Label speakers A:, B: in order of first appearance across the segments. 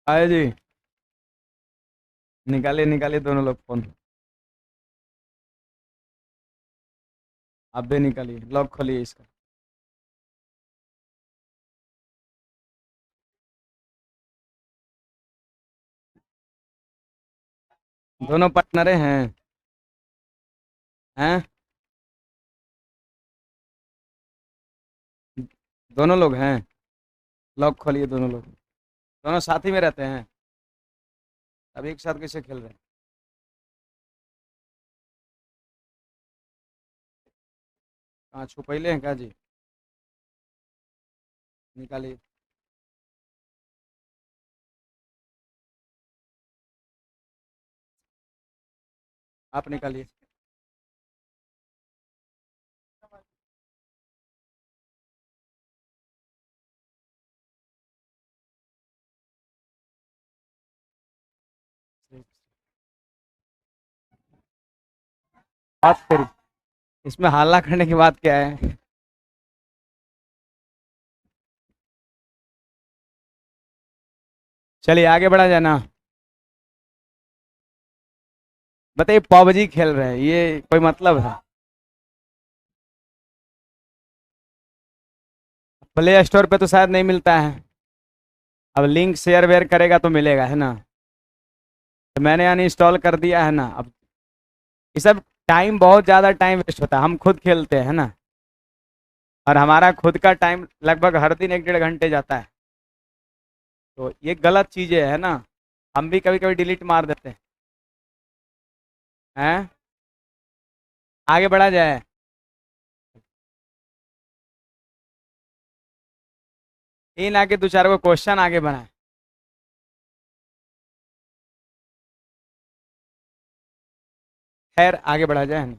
A: आए जी। निकालिए निकालिए दोनों लोग फोन। आप भी निकालिए, लॉक खोलिए इसका। दोनों पार्टनरे हैं। हैं? दोनों लोग हैं। लॉक खोलिए दोनों लोग। दोनों साथ ही में रहते हैं। अब एक साथ कैसे खेल रहे हैं? कहाँ छुपैले हैं क्या जी? निकालिए। आप निकालिए। बात करिए। इसमें हल्ला करने की बात क्या है? चलिए आगे बढ़ा जाए ना। बताइए, पबजी खेल रहे हैं, ये कोई मतलब है? प्ले स्टोर पे तो शायद नहीं मिलता है। अब लिंक शेयर वेयर करेगा तो मिलेगा, है ना? तो मैंने अनइंस्टॉल कर दिया है ना अब। ये सब टाइम, बहुत ज़्यादा टाइम वेस्ट होता है। हम खुद खेलते हैं ना, और हमारा खुद का टाइम लगभग हर दिन 1 डेढ़ घंटे जाता है। तो ये गलत चीज़ें है ना। हम भी कभी कभी डिलीट मार देते हैं। आगे बढ़ा जाए। इन आगे दो चार को क्वेश्चन आगे बढ़ाए। खैर आगे बढ़ा जाए।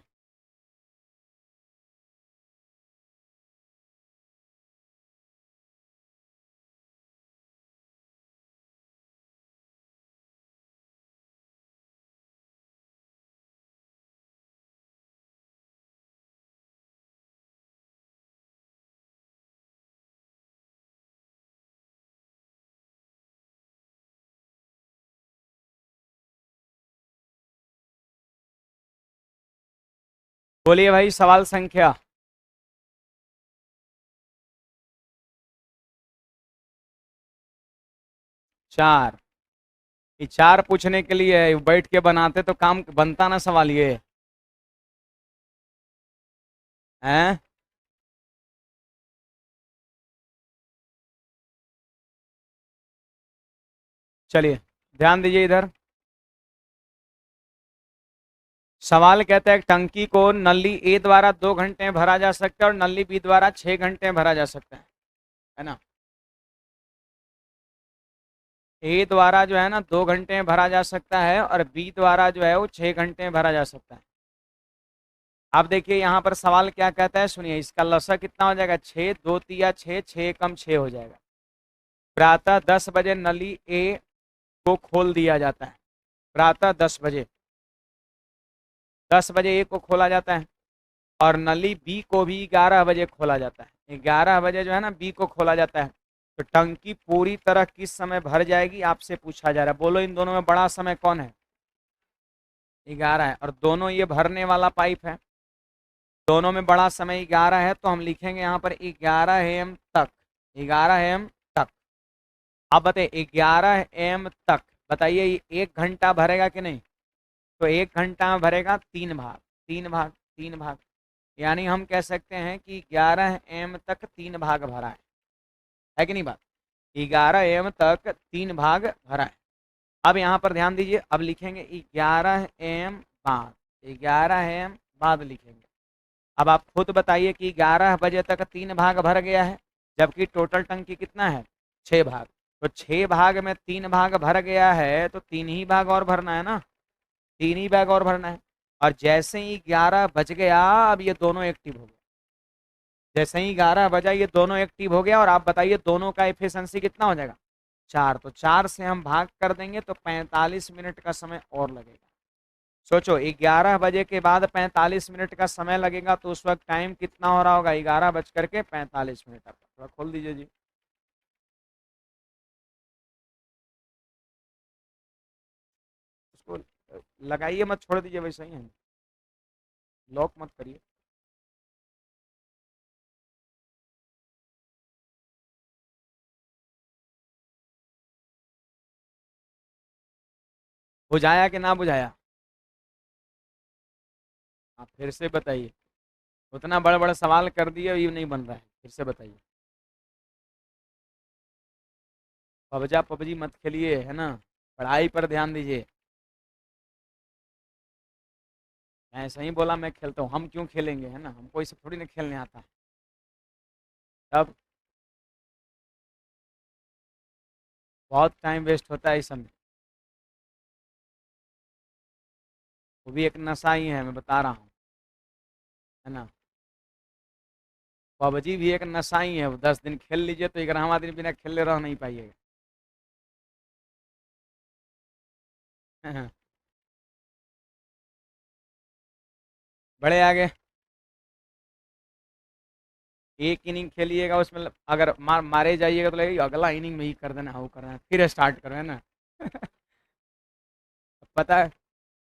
A: बोलिए भाई, सवाल संख्या। 4। ये 4 पूछने के लिए बैठ के बनाते तो काम बनता ना सवाल ये। हैं? चलिए ध्यान दीजिए इधर। सवाल कहता है टंकी को नली ए द्वारा 2 घंटे में भरा जा सकता है और नली बी द्वारा 6 घंटे में भरा जा सकता है ना? ए द्वारा जो है ना 2 घंटे में भरा जा सकता है, और बी द्वारा जो है वो 6 घंटे में भरा जा सकता है। अब देखिए यहाँ पर सवाल क्या कहता है, सुनिए। इसका लसा कितना हो जाएगा? 6, 2 तिया 6, 6 कम 6 हो जाएगा। प्रातः 10 बजे नली ए को खोल दिया जाता है। प्रातः 10 बजे, 10 बजे ए को खोला जाता है। और नली बी को भी 11 बजे खोला जाता है। 11 बजे जो है ना बी को खोला जाता है। तो टंकी पूरी तरह किस समय भर जाएगी आपसे पूछा जा रहा है। बोलो इन दोनों में बड़ा समय कौन है? 11 है, और दोनों ये भरने वाला पाइप है। दोनों में बड़ा समय 11 है, तो हम लिखेंगे यहाँ पर 11 AM तक। 11 AM तक। अब बताइए 11 AM तक, बताइए ये 1 घंटा भरेगा कि नहीं? तो 1 घंटा में भरेगा 3 भाग। 3 भाग। यानी हम कह सकते हैं कि 11 AM तक 3 भाग भरा है कि नहीं बात? 11 AM तक 3 भाग भरा है। अब यहाँ पर ध्यान दीजिए, अब लिखेंगे 11 AM बाद। 11 AM बाद लिखेंगे। अब आप खुद बताइए कि 11 बजे तक 3 भाग भर गया है, जबकि टोटल टंकी कितना है? 6 भाग। तो 6 भाग में 3 भाग भर गया है, तो 3 ही भाग और भरना है ना। 3 ही भाग और भरना है। और जैसे ही 11 बज गया, अब ये दोनों एक्टिव हो गए। जैसे ही 11 बजा ये दोनों एक्टिव हो गया, और आप बताइए दोनों का एफिशिएंसी कितना हो जाएगा? 4। तो 4 से हम भाग कर देंगे तो 45 मिनट का समय और लगेगा। सोचो 11 बजे के बाद 45 मिनट का समय लगेगा, तो उस वक्त टाइम कितना हो रहा होगा? 11 बज कर के 45 मिनट। आप थोड़ा खोल दीजिए जी। इसको लगाइए मत, छोड़ दीजिए वैसे ही है, लॉक मत करिए। बुझाया कि ना बुझाया? आप फिर से बताइए, उतना बड़ा बड़ा सवाल कर दिए ये नहीं बन रहा है, फिर से बताइए। पबजा पबजी मत खेलिए, है ना, पढ़ाई पर ध्यान दीजिए। मैं ऐसा ही बोला मैं खेलता हूँ, हम क्यों खेलेंगे, है ना, हमको इसे थोड़ी ना खेलने आता है। तब बहुत टाइम वेस्ट होता है इस समय। वो भी एक नशा ही है, मैं बता रहा हूँ, है ना। पबजी भी एक नशा ही है, वो 10 दिन खेल लीजिए तो 11वां दिन बिना खेले रह नहीं पाइएगा। बड़े आगे, एक इनिंग खेलिएगा उसमें अगर मारे जाइएगा तो लगेगा अगला इनिंग में ही कर देना, वो करना है, फिर स्टार्ट करो, है ना। पता है,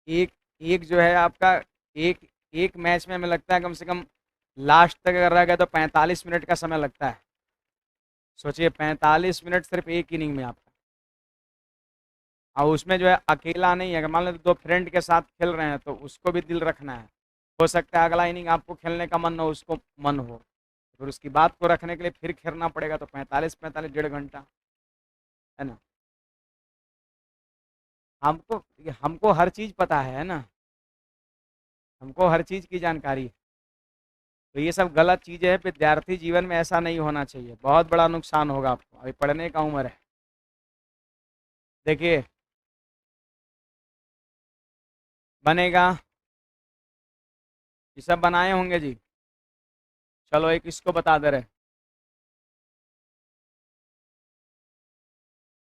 A: एक एक जो है आपका, एक एक मैच में हमें लगता है कम से कम लास्ट तक अगर रह गया तो 45 मिनट का समय लगता है। सोचिए 45 मिनट सिर्फ एक इनिंग में आपका। और उसमें जो है अकेला नहीं है, अगर मान लो दो फ्रेंड के साथ खेल रहे हैं तो उसको भी दिल रखना है। हो सकता है अगला इनिंग आपको खेलने का मन न हो, उसको मन हो, फिर उसकी बात को रखने के लिए फिर खेलना पड़ेगा, तो 45 1.5 घंटा, है ना। हमको हमको हर चीज़ पता है ना, हमको हर चीज़ की जानकारी है। तो ये सब गलत चीज़ें हैं, विद्यार्थी जीवन में ऐसा नहीं होना चाहिए, बहुत बड़ा नुकसान होगा आपको, अभी पढ़ने का उम्र है। देखिए, बनेगा, ये सब बनाए होंगे जी। चलो एक इसको बता दे रहे,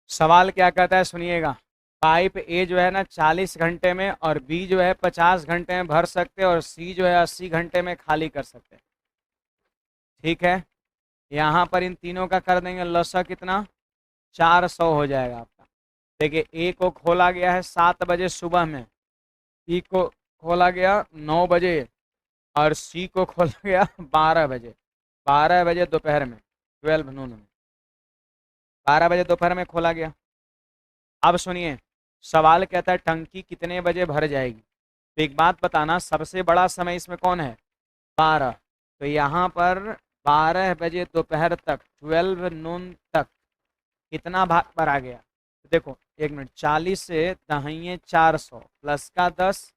A: सवाल क्या कहता है सुनिएगा। पाइप ए जो है ना 40 घंटे में और बी जो है 50 घंटे में भर सकते हैं और सी जो है 80 घंटे में खाली कर सकते हैं। ठीक है, यहाँ पर इन तीनों का कर देंगे लसा कितना, 400 हो जाएगा आपका। देखिए, ए को खोला गया है 7 बजे सुबह में, बी को खोला गया 9 बजे और सी को खोला गया 12 बजे, 12 बजे दोपहर में, 12 नून में, 12 बजे दोपहर में खोला गया। अब सुनिए, सवाल कहता है टंकी कितने बजे भर जाएगी। तो एक बात बताना, सबसे बड़ा समय इसमें कौन है, 12। तो यहाँ पर 12 बजे दोपहर तक, 12 नून तक कितना भाग भरा गया। तो देखो, 1 मिनट, 40 से दहाइए 400 प्लस का 10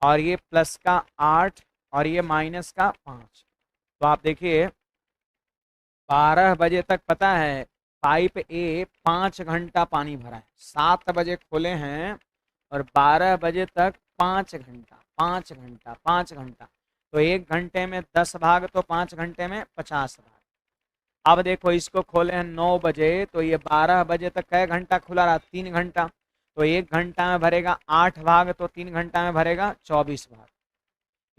A: और ये प्लस का 8 और ये माइनस का 5। तो आप देखिए 12 बजे तक पता है पाइप ए 5 घंटा पानी भरा है, 7 बजे खोले हैं और 12 बजे तक 5 घंटा, 5 घंटा, 5 घंटा। तो 1 घंटे में 10 भाग, तो 5 घंटे में 50 भाग। अब देखो इसको खोले हैं 9 बजे, तो ये 12 बजे तक कै घंटा खुला रहा, 3 घंटा। तो 1 घंटा में भरेगा 8 भाग, तो 3 घंटा में भरेगा 24 भाग।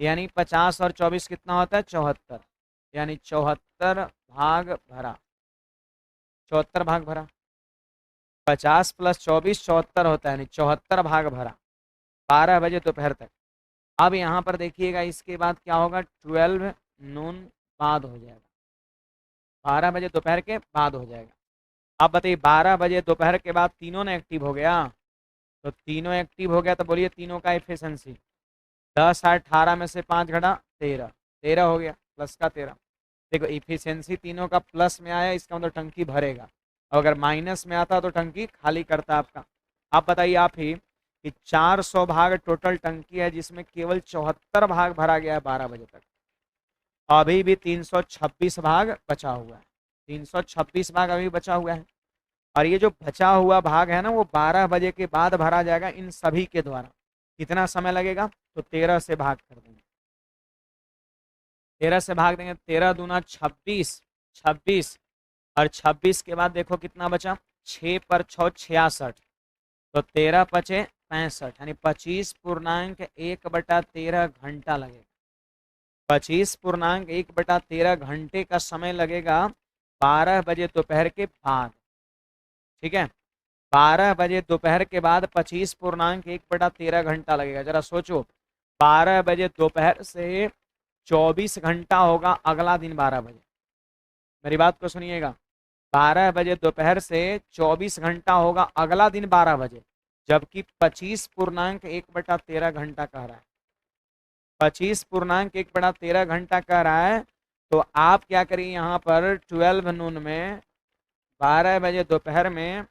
A: यानी 50 और 24 कितना होता है, 74। यानी 74 भाग भरा, 74 भाग भरा। 50 प्लस 24 74 होता है, यानी 74 भाग भरा 12 बजे दोपहर तक। अब यहाँ पर देखिएगा इसके बाद क्या होगा, 12 नून बाद हो जाएगा, 12 बजे दोपहर के बाद हो जाएगा। अब बताइए 12 बजे दोपहर के बाद तीनों ने एक्टिव हो गया, तो तीनों एक्टिव हो गया तो बोलिए तीनों का एफिशिएंसी, 10 8 18 में से 5 घटा 13, 13 हो गया, प्लस का 13। देखो इफिशियंसी तीनों का प्लस में आया, इसका मतलब टंकी भरेगा, और अगर माइनस में आता तो टंकी खाली करता आपका। आप बताइए आप ही कि 400 भाग टोटल टंकी है जिसमें केवल 74 भाग भरा गया है 12 बजे तक, अभी भी 326 भाग बचा हुआ है, 326 भाग अभी बचा हुआ है। और ये जो बचा हुआ भाग है ना वो 12 बजे के बाद भरा जाएगा इन सभी के द्वारा। कितना समय लगेगा, तो 13 से भाग कर देंगे, 13 से भाग देंगे, 13 दूना 26, 26 और 26 के बाद देखो कितना बचा, 6 पर 6 66, तो 13 पचे 65, यानी 25.1/13 लगेगा, 25.1/13 घंटे का समय लगेगा 12 बजे दोपहर के बाद। ठीक है, 12 बजे दोपहर के बाद 25.1/13 घंटा लगेगा। जरा सोचो, 12 बजे दोपहर से 24 घंटा होगा अगला दिन 12 बजे। मेरी बात को सुनिएगा, 12 बजे दोपहर से 24 घंटा होगा अगला दिन 12 बजे, जबकि 25.1/13 घंटा कह रहा है। 25.1/13 घंटा कह रहा है। तो आप क्या करिए, यहाँ पर 12 नून में 12 बजे दोपहर में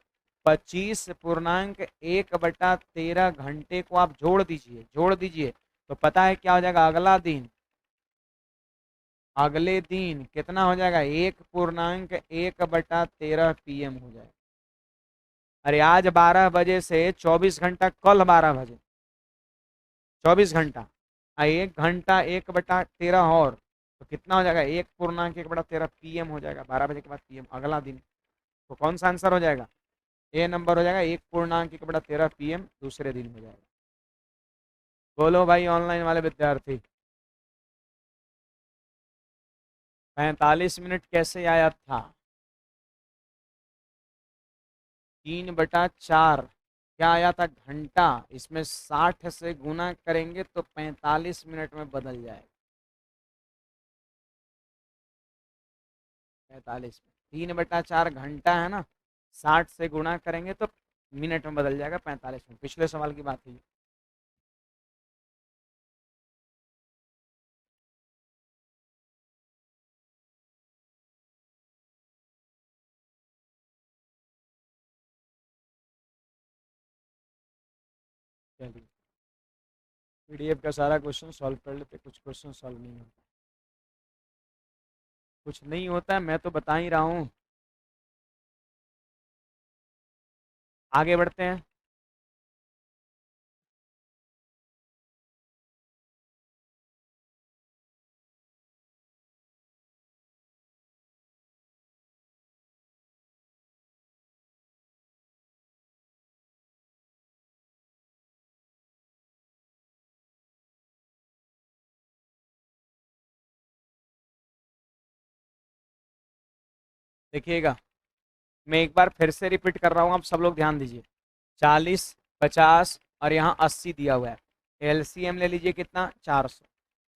A: 25.1/13 घंटे को आप जोड़ दीजिए तो पता है क्या हो जाएगा, अगले दिन कितना हो जाएगा, 1.1/13 PM हो जाएगा। अरे आज 12 बजे से 24 घंटा, कल 12 बजे 24 घंटा, 1 घंटा 1/13 और तो कितना हो जाएगा, 1.1/13 PM हो जाएगा। 12 बजे के बाद PM अगला दिन। तो कौन सा आंसर हो जाएगा, ए नंबर हो जाएगा। 1.1/13 PM दूसरे दिन हो जाएगा। बोलो भाई ऑनलाइन वाले विद्यार्थी, 45 मिनट कैसे आया था? 3/4 क्या आया था, घंटा। इसमें 60 से गुना करेंगे तो 45 मिनट में बदल जाएगा। 45 में 3/4 घंटा है ना, 60 से गुणा करेंगे तो मिनट में बदल जाएगा 45 मिनट। पिछले सवाल की बात है। चलिए PDF का सारा क्वेश्चन सॉल्व कर लेते। कुछ क्वेश्चन सॉल्व नहीं होता, कुछ नहीं होता है, मैं तो बता ही रहा हूँ। आगे बढ़ते हैं। देखिएगा, मैं एक बार फिर से रिपीट कर रहा हूँ, आप सब लोग ध्यान दीजिए। 40, 50 और यहाँ 80 दिया हुआ है। LCM ले लीजिए, कितना, 400।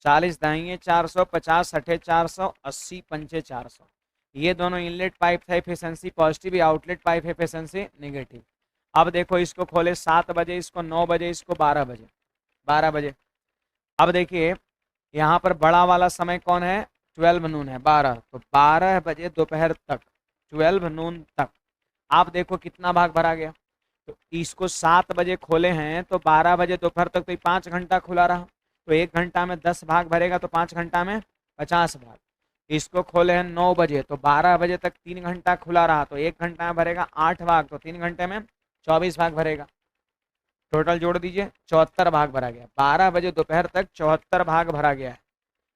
A: 40 दाहिए 400, 50 सठे 400, 80 पंचे 400। ये दोनों इनलेट पाइप था एफिशिएंसी पॉजिटिव, या आउटलेट पाइप एफिशिएंसी नेगेटिव। अब देखो, इसको खोले 7 बजे, इसको 9 बजे, इसको 12 बजे, 12 बजे। अब देखिए यहाँ पर बड़ा वाला समय कौन है, 12 नून है, 12। तो 12 बजे दोपहर तक, 12 नून तक आप देखो कितना भाग भरा गया। तो इसको 7 बजे खोले हैं तो 12 बजे दोपहर तक तो 5 घंटा खुला रहा। तो 1 घंटा में 10 भाग भरेगा, तो 5 घंटा में 50 भाग। इसको खोले हैं 9 बजे, तो 12 बजे तक 3 घंटा खुला रहा, तो 1 घंटा में भरेगा 8 भाग, तो 3 घंटे में 24 भाग भरेगा। टोटल जोड़ दीजिए, 74 भाग भरा गया। 12 बजे दोपहर तक 74 भाग भरा गया है।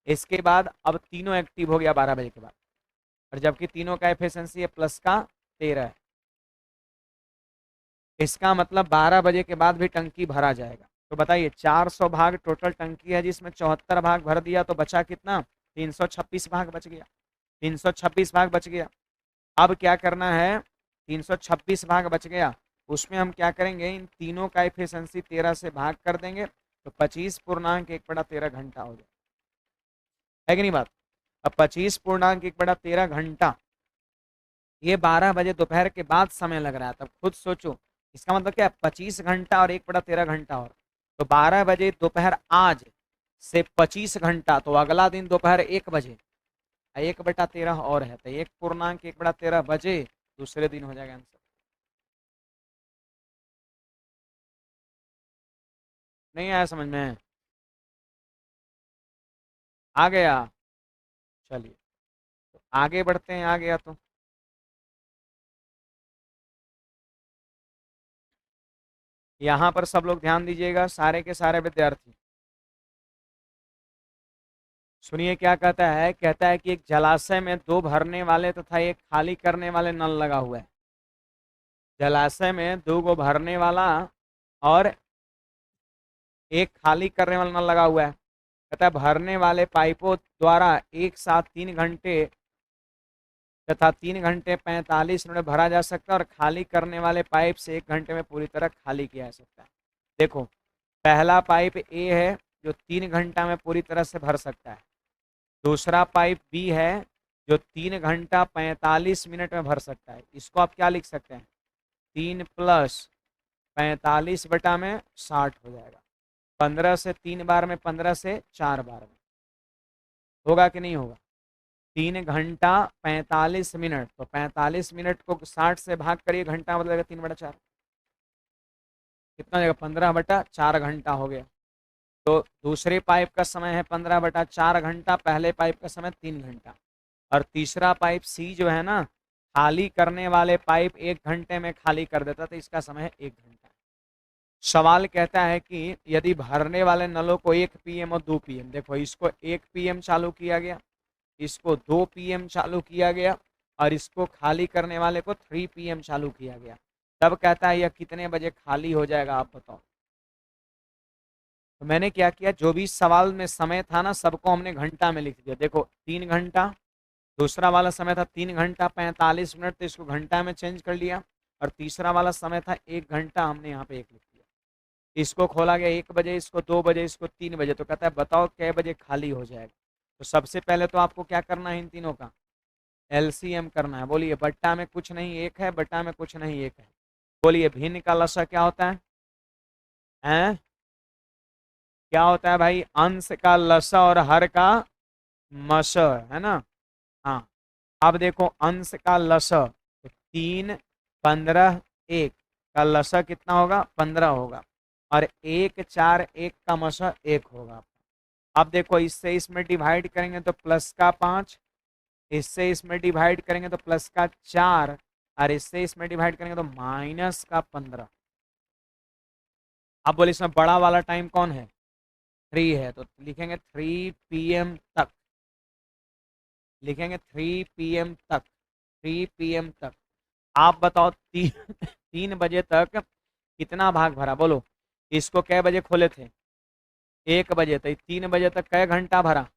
A: इसके बाद अब तीनों एक्टिव हो गया 12 बजे के बाद, और जबकि तीनों का एफिशिएंसी है प्लस का 13 है। इसका मतलब 12 बजे के बाद भी टंकी भरा जाएगा। तो बताइए, 400 भाग टोटल टंकी है जिसमें 74 भाग भर दिया, तो बचा कितना, 326 भाग बच गया। 326 भाग बच गया। अब क्या करना है, 326 भाग बच गया, उसमें हम क्या करेंगे, इन तीनों का एफिशिएंसी 13 से भाग कर देंगे, तो 25.1/13 घंटा हो जाए, है कि नहीं बात। अब 25.1/13 घंटा, ये 12 बजे दोपहर के बाद समय लग रहा है। तब खुद सोचो, इसका मतलब क्या है, 25 घंटा और 1/13 घंटा और। तो 12 बजे दोपहर आज से 25 घंटा, तो अगला दिन दोपहर 1 बजे, 1/13 और है, तो 1.1/13 बजे दूसरे दिन हो जाएगा आंसर। नहीं आया समझ में, आ गया। चलिए तो आगे बढ़ते हैं, आ गया तो। यहाँ पर सब लोग ध्यान दीजिएगा, सारे के सारे विद्यार्थी सुनिए क्या कहता है। कहता है कि एक जलाशय में 2 भरने वाले तथा एक खाली करने वाले नल लगा हुआ है। जलाशय में 2 गो भरने वाला और एक खाली करने वाला नल लगा हुआ है। कहता है भरने वाले पाइपों द्वारा एक साथ 3 घंटे तथा 3 घंटे 45 मिनट भरा जा सकता है और खाली करने वाले पाइप से 1 घंटे में पूरी तरह खाली किया जा सकता है। देखो, पहला पाइप ए है जो 3 घंटा में पूरी तरह से भर सकता है, दूसरा पाइप बी है जो 3 घंटा 45 मिनट में भर सकता है। इसको आप क्या लिख सकते हैं, 3 + 45 बटा में 60 हो जाएगा। 15 से 3 बार में, 15 से 4 बार में, होगा कि नहीं होगा? 3 घंटा 45 मिनट, तो 45 मिनट को 60 से भाग करिए, घंटा मतलब 3/4, कितना हो जाएगा? 15/4 घंटा हो गया। तो दूसरे पाइप का समय है 15/4 घंटा, पहले पाइप का समय 3 घंटा, और तीसरा पाइप सी जो है ना, खाली करने वाले पाइप 1 घंटे में खाली कर देता, तो इसका समय है 1 घंटा। सवाल कहता है कि यदि भरने वाले नलों को 1 PM और 2 PM, देखो इसको 1 PM चालू किया गया, इसको 2 PM चालू किया गया, और इसको खाली करने वाले को 3 PM चालू किया गया, तब कहता है यह कितने बजे खाली हो जाएगा, आप बताओ। तो मैंने क्या किया, जो भी सवाल में समय था ना, सबको हमने घंटा में लिख दिया। देखो 3 घंटा, दूसरा वाला समय था 3 घंटा 45 मिनट, तो इसको घंटा में चेंज कर लिया, और तीसरा वाला समय था 1 घंटा, हमने यहाँ पे 1 लिख दिया। इसको खोला गया 1 बजे, इसको 2 बजे, इसको 3 बजे, तो कहता है बताओ कै बजे खाली हो जाएगा। तो सबसे पहले तो आपको क्या करना है, इन तीनों का LCM करना है। बोलिए, बट्टा में कुछ नहीं 1 है, बट्टा में कुछ नहीं 1 है। बोलिए, भिन्न का लसा क्या होता है? हैं? क्या होता है भाई? अंश का लसा और हर का मस, है ना? हाँ, अब देखो अंश का लसा, तो 3, 15, 1 का लसा कितना होगा? 15 होगा, और 1, 4, 1 का मसा 1 होगा। अब देखो, इससे इसमें डिवाइड करेंगे तो प्लस का 5, इससे इसमें डिवाइड करेंगे तो प्लस का 4, और इससे इसमें डिवाइड करेंगे तो माइनस का 15। अब बोले इसमें बड़ा वाला टाइम कौन है? 3 है, तो लिखेंगे 3 PM तक, लिखेंगे 3 PM तक, 3 PM तक। आप बताओ 3 बजे तक कितना भाग भरा? बोलो, इसको कै बजे खोले थे? 1 बजे, तो 3 बजे तक कै घंटा भरा?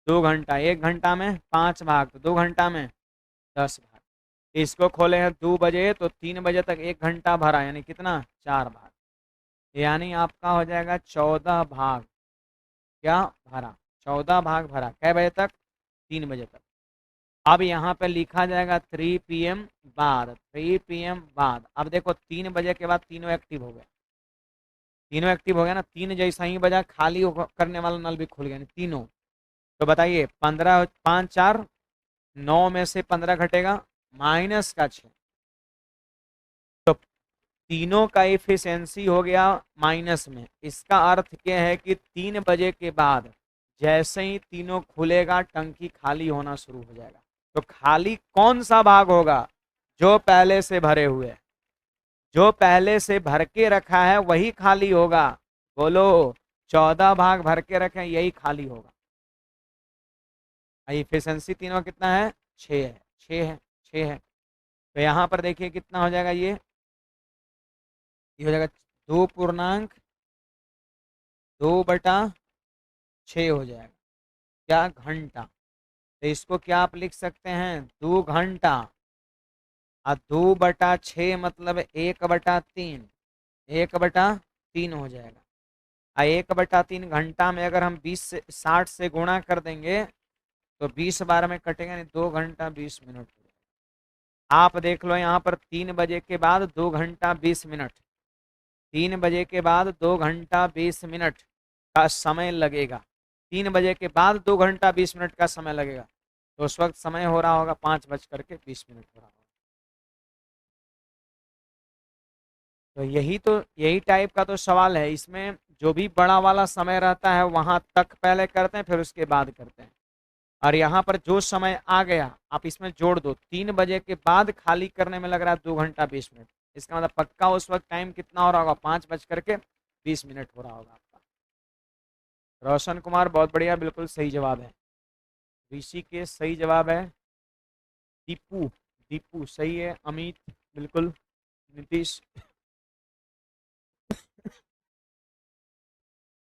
A: 2 घंटा, 1 घंटा में 5 भाग, तो 2 घंटा में 10 भाग। इसको खोले हैं 2 बजे, तो 3 बजे तक 1 घंटा भरा, यानी कितना? 4 भाग, यानी आपका हो जाएगा 14 भाग। क्या भरा? 14 भाग भरा, कै बजे तक? 3 बजे तक। अब यहाँ पे लिखा जाएगा 3 PM बाद, 3 PM बाद। अब देखो 3 बजे के बाद तीनों एक्टिव हो गए, तीनों एक्टिव हो गया ना, 3 जैसा ही बजा खाली करने वाला नल भी खुल गया, तीनों। तो बताइए, 15, 5, 4, 9 में से 15 घटेगा, माइनस का 6, तो तीनों का इफिशियंसी हो गया माइनस में। इसका अर्थ क्या है कि 3 बजे के बाद जैसे ही तीनों खुलेगा, टंकी खाली होना शुरू हो जाएगा। तो खाली कौन सा भाग होगा? जो पहले से भरे हुए, जो पहले से भर के रखा है वही खाली होगा। बोलो, 14 भाग भर के रखे, यही खाली होगा। इफिशियंसी तीनों कितना है? 6 है, 6 है, 6 है। तो यहाँ पर देखिए कितना हो जाएगा, ये हो जाएगा 2/2/6 हो जाएगा, क्या? घंटा। तो इसको क्या आप लिख सकते हैं? 2 घंटा, और 2/6 मतलब 1/3, 1/3 हो जाएगा। 1/3 घंटा में अगर हम 20 से 60 से गुणा कर देंगे तो 20 बार में कटेगा, नहीं 2 घंटा 20 मिनट। आप देख लो यहाँ पर 3 बजे के बाद 2 घंटा 20 मिनट, 3 बजे के बाद 2 घंटा 20 मिनट का समय लगेगा, 3 बजे के बाद 2 घंटा 20 मिनट का समय लगेगा। तो उस वक्त समय हो रहा होगा 5:20 हो रहा होगा। तो यही टाइप का तो सवाल है। इसमें जो भी बड़ा वाला समय रहता है वहां तक पहले करते हैं, फिर उसके बाद करते हैं। और यहाँ पर जो समय आ गया आप इसमें जोड़ दो, 3 बजे के बाद खाली करने में लग रहा है 2 घंटा 20 मिनट, इसका मतलब पक्का उस वक्त टाइम कितना हो रहा होगा? 5:20 हो रहा होगा आपका। रोशन कुमार, बहुत बढ़िया, बिल्कुल सही जवाब है। ऋषिकेश सही जवाब है। दीपू, दीपू सही है। अमित बिल्कुल। नीतीश,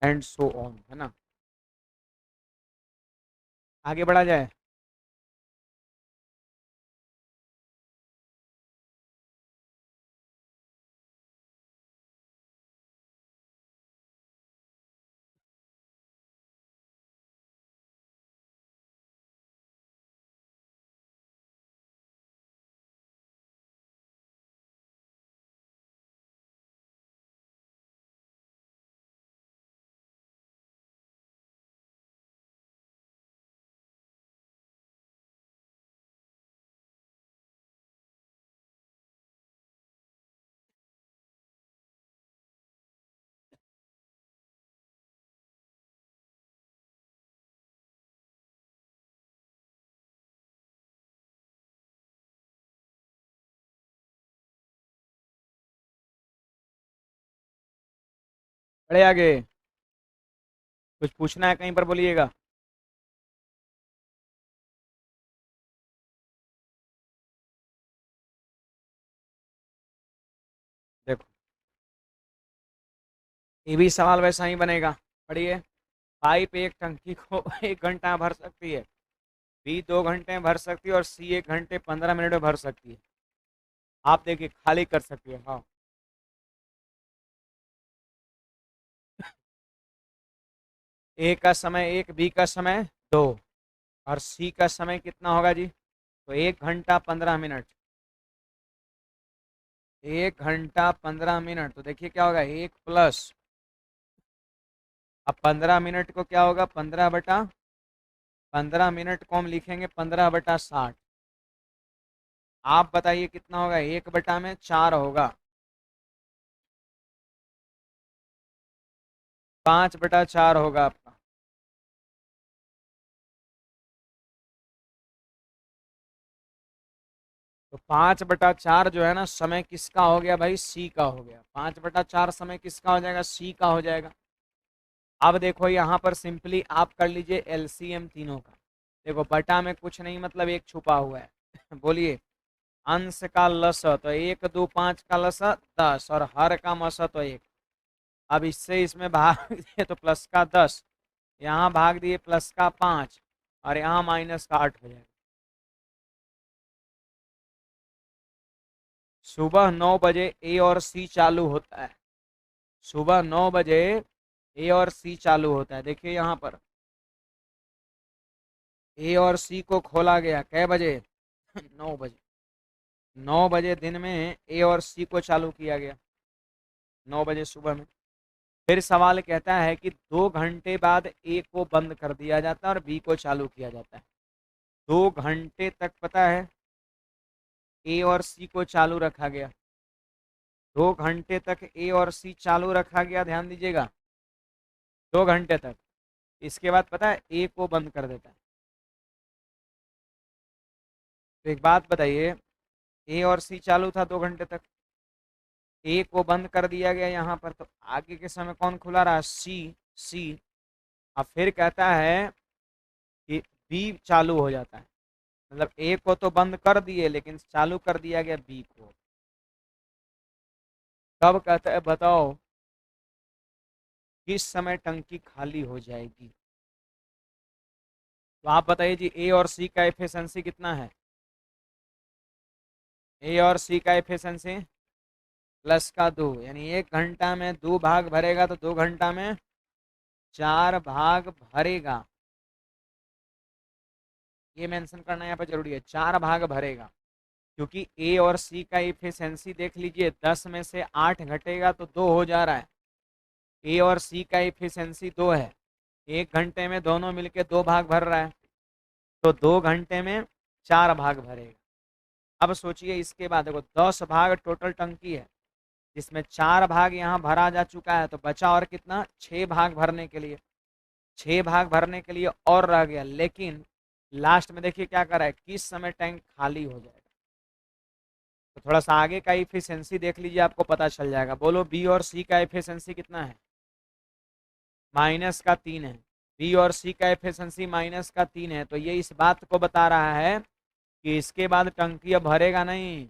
A: एंड सो ऑन, है ना। आगे बढ़ा जाए। बड़े आगे कुछ पूछना है कहीं पर बोलिएगा। देखो ये भी सवाल वैसा ही बनेगा। पढ़िए। पाइप एक टंकी को 1 घंटा में भर सकती है, बी 2 घंटे में भर सकती है और सी 1 घंटे 15 मिनट में भर सकती है। आप देखिए खाली कर सकती है। हाँ ए का समय 1, बी का समय 2 और सी का समय कितना होगा जी? तो 1 घंटा 15 मिनट। 1 घंटा 15 मिनट तो देखिए क्या होगा, 1 प्लस, अब 15 मिनट को क्या होगा, 15/15 मिनट को हम लिखेंगे 15/60। आप बताइए कितना होगा, 1/4 होगा, 5/4 होगा आपका। तो 5/4 जो है ना समय किसका हो गया भाई, सी का हो गया। 5/4 समय किसका हो जाएगा, सी का हो जाएगा। अब देखो यहाँ पर सिंपली आप कर लीजिए एलसीएम तीनों का। देखो बटा में कुछ नहीं, मतलब एक छुपा हुआ है। बोलिए अंश का लस तो 1 2 5 का लस 10 और हर का मस तो 1। अब इससे इसमें भाग दिए तो प्लस का 10, यहाँ भाग दिए प्लस का 5 और यहाँ माइनस का 8 हो जाएगा। सुबह 9 बजे ए और सी चालू होता है। सुबह 9 बजे ए और सी चालू होता है। देखिए यहाँ पर ए और सी को खोला गया कै बजे? 9 बजे। 9 बजे दिन में ए और सी को चालू किया गया, 9 बजे सुबह में। फिर सवाल कहता है कि 2 घंटे बाद ए को बंद कर दिया जाता है और बी को चालू किया जाता है। 2 घंटे तक पता है ए और सी को चालू रखा गया। 2 घंटे तक ए और सी चालू रखा गया, ध्यान दीजिएगा 2 घंटे तक। इसके बाद पता है ए को बंद कर देता है। तो एक बात बताइए, ए और सी चालू था 2 घंटे तक, ए को बंद कर दिया गया यहाँ पर, तो आगे के समय कौन खुला रहा, सी। सी। अब फिर कहता है कि बी चालू हो जाता है, मतलब ए को तो बंद कर दिए लेकिन चालू कर दिया गया बी को। कब कहता है बताओ, किस समय टंकी खाली हो जाएगी? तो आप बताइए जी ए और सी का एफिशिएंसी कितना है? ए और सी का एफिशिएंसी प्लस का 2, यानी 1 घंटा में 2 भाग भरेगा तो 2 घंटा में 4 भाग भरेगा। ये मेंशन करना यहाँ पर जरूरी है, 4 भाग भरेगा। क्योंकि ए और सी का इफिशियंसी देख लीजिए, 10 में से 8 घटेगा तो 2 हो जा रहा है। ए और सी का इफिशियंसी 2 है, 1 घंटे में दोनों मिलके 2 भाग भर रहा है, तो 2 घंटे में 4 भाग भरेगा। अब सोचिए इसके बाद देखो 10 भाग टोटल टंकी है, जिसमें 4 भाग यहाँ भरा जा चुका है, तो बचा और कितना, 6 भाग भरने के लिए। 6 भाग भरने के लिए और रह गया, लेकिन लास्ट में देखिए क्या कर रहा है, किस समय टैंक खाली हो जाएगा। तो थोड़ा सा आगे का इफिशियंसी देख लीजिए, आपको पता चल जाएगा। बोलो बी और सी का इफिशियंसी कितना है? -3 है। बी और सी का एफिशिएंसी -3 है, तो ये इस बात को बता रहा है कि इसके बाद टंकी अब भरेगा नहीं,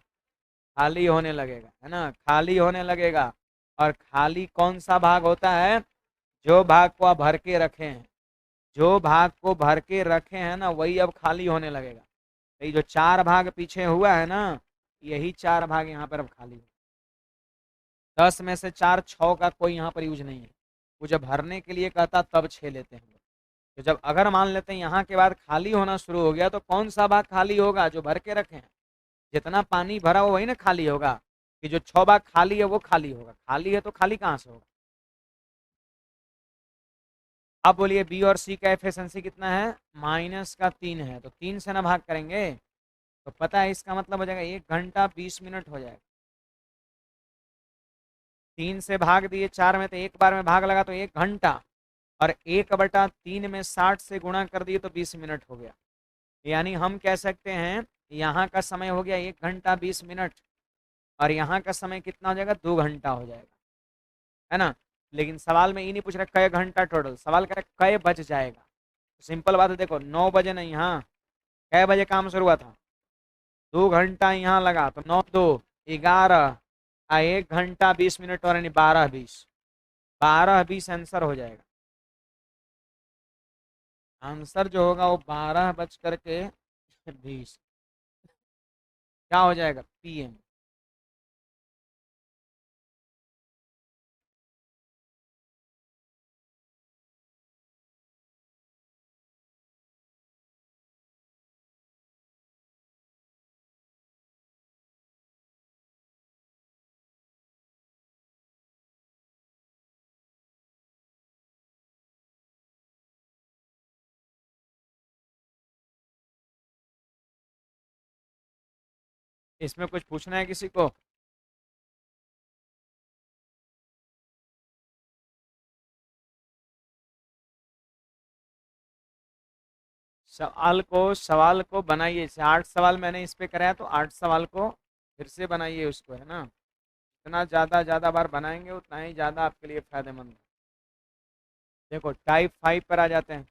A: खाली होने लगेगा, है ना, खाली होने लगेगा। और खाली कौन सा भाग होता है? जो भाग को आप भर के रखे हैं, जो भाग को भर के रखे हैं ना, वही अब खाली होने लगेगा। तो ये जो 4 भाग पीछे हुआ है ना, यही 4 भाग यहाँ पर अब खाली है। 10 में से 4 6 का कोई यहाँ पर यूज नहीं है। वो जब भरने के लिए कहता तब 6 लेते हैं। तो जब अगर मान लेते हैं यहाँ के बाद खाली होना शुरू हो गया, तो कौन सा भाग खाली होगा? जो भर के रखे हैं। जितना पानी भरा हो वही ना खाली होगा, कि जो 6 भाग खाली है वो खाली होगा। खाली है तो खाली कहाँ से होगा? अब बोलिए बी और सी का एफिशिएंसी कितना है? -3 है, तो 3 से ना भाग करेंगे तो पता है इसका मतलब हो जाएगा 1 घंटा 20 मिनट हो जाएगा। 3 से भाग दिए 4 में, तो एक बार में भाग लगा तो 1 घंटा, और 1/3 में 60 से गुणा कर दिए तो 20 मिनट हो गया। यानी हम कह सकते हैं यहाँ का समय हो गया 1 घंटा 20 मिनट, और यहाँ का समय कितना हो जाएगा, 2 घंटा हो जाएगा, है ना। लेकिन सवाल में ये नहीं पूछ रहा कई घंटा टोटल, सवाल कर रहा कई बज जाएगा। सिंपल बात है, देखो 9 बजे नहीं, हाँ कै बजे काम शुरू हुआ था, 2 घंटा यहाँ लगा तो 9 2 11, 1 घंटा 20 मिनट और यानी 12 20, 12 20 आंसर हो जाएगा। आंसर जो होगा वो 12 बज करके 20 क्या हो जाएगा, PM। इसमें कुछ पूछना है किसी को? सवाल को बनाइए, 8 सवाल मैंने इस पे कराया तो 8 सवाल को फिर से बनाइए उसको, है ना। जितना ज़्यादा बार बनाएंगे उतना ही ज़्यादा आपके लिए फायदेमंद है। देखो टाइप 5 पर आ जाते हैं।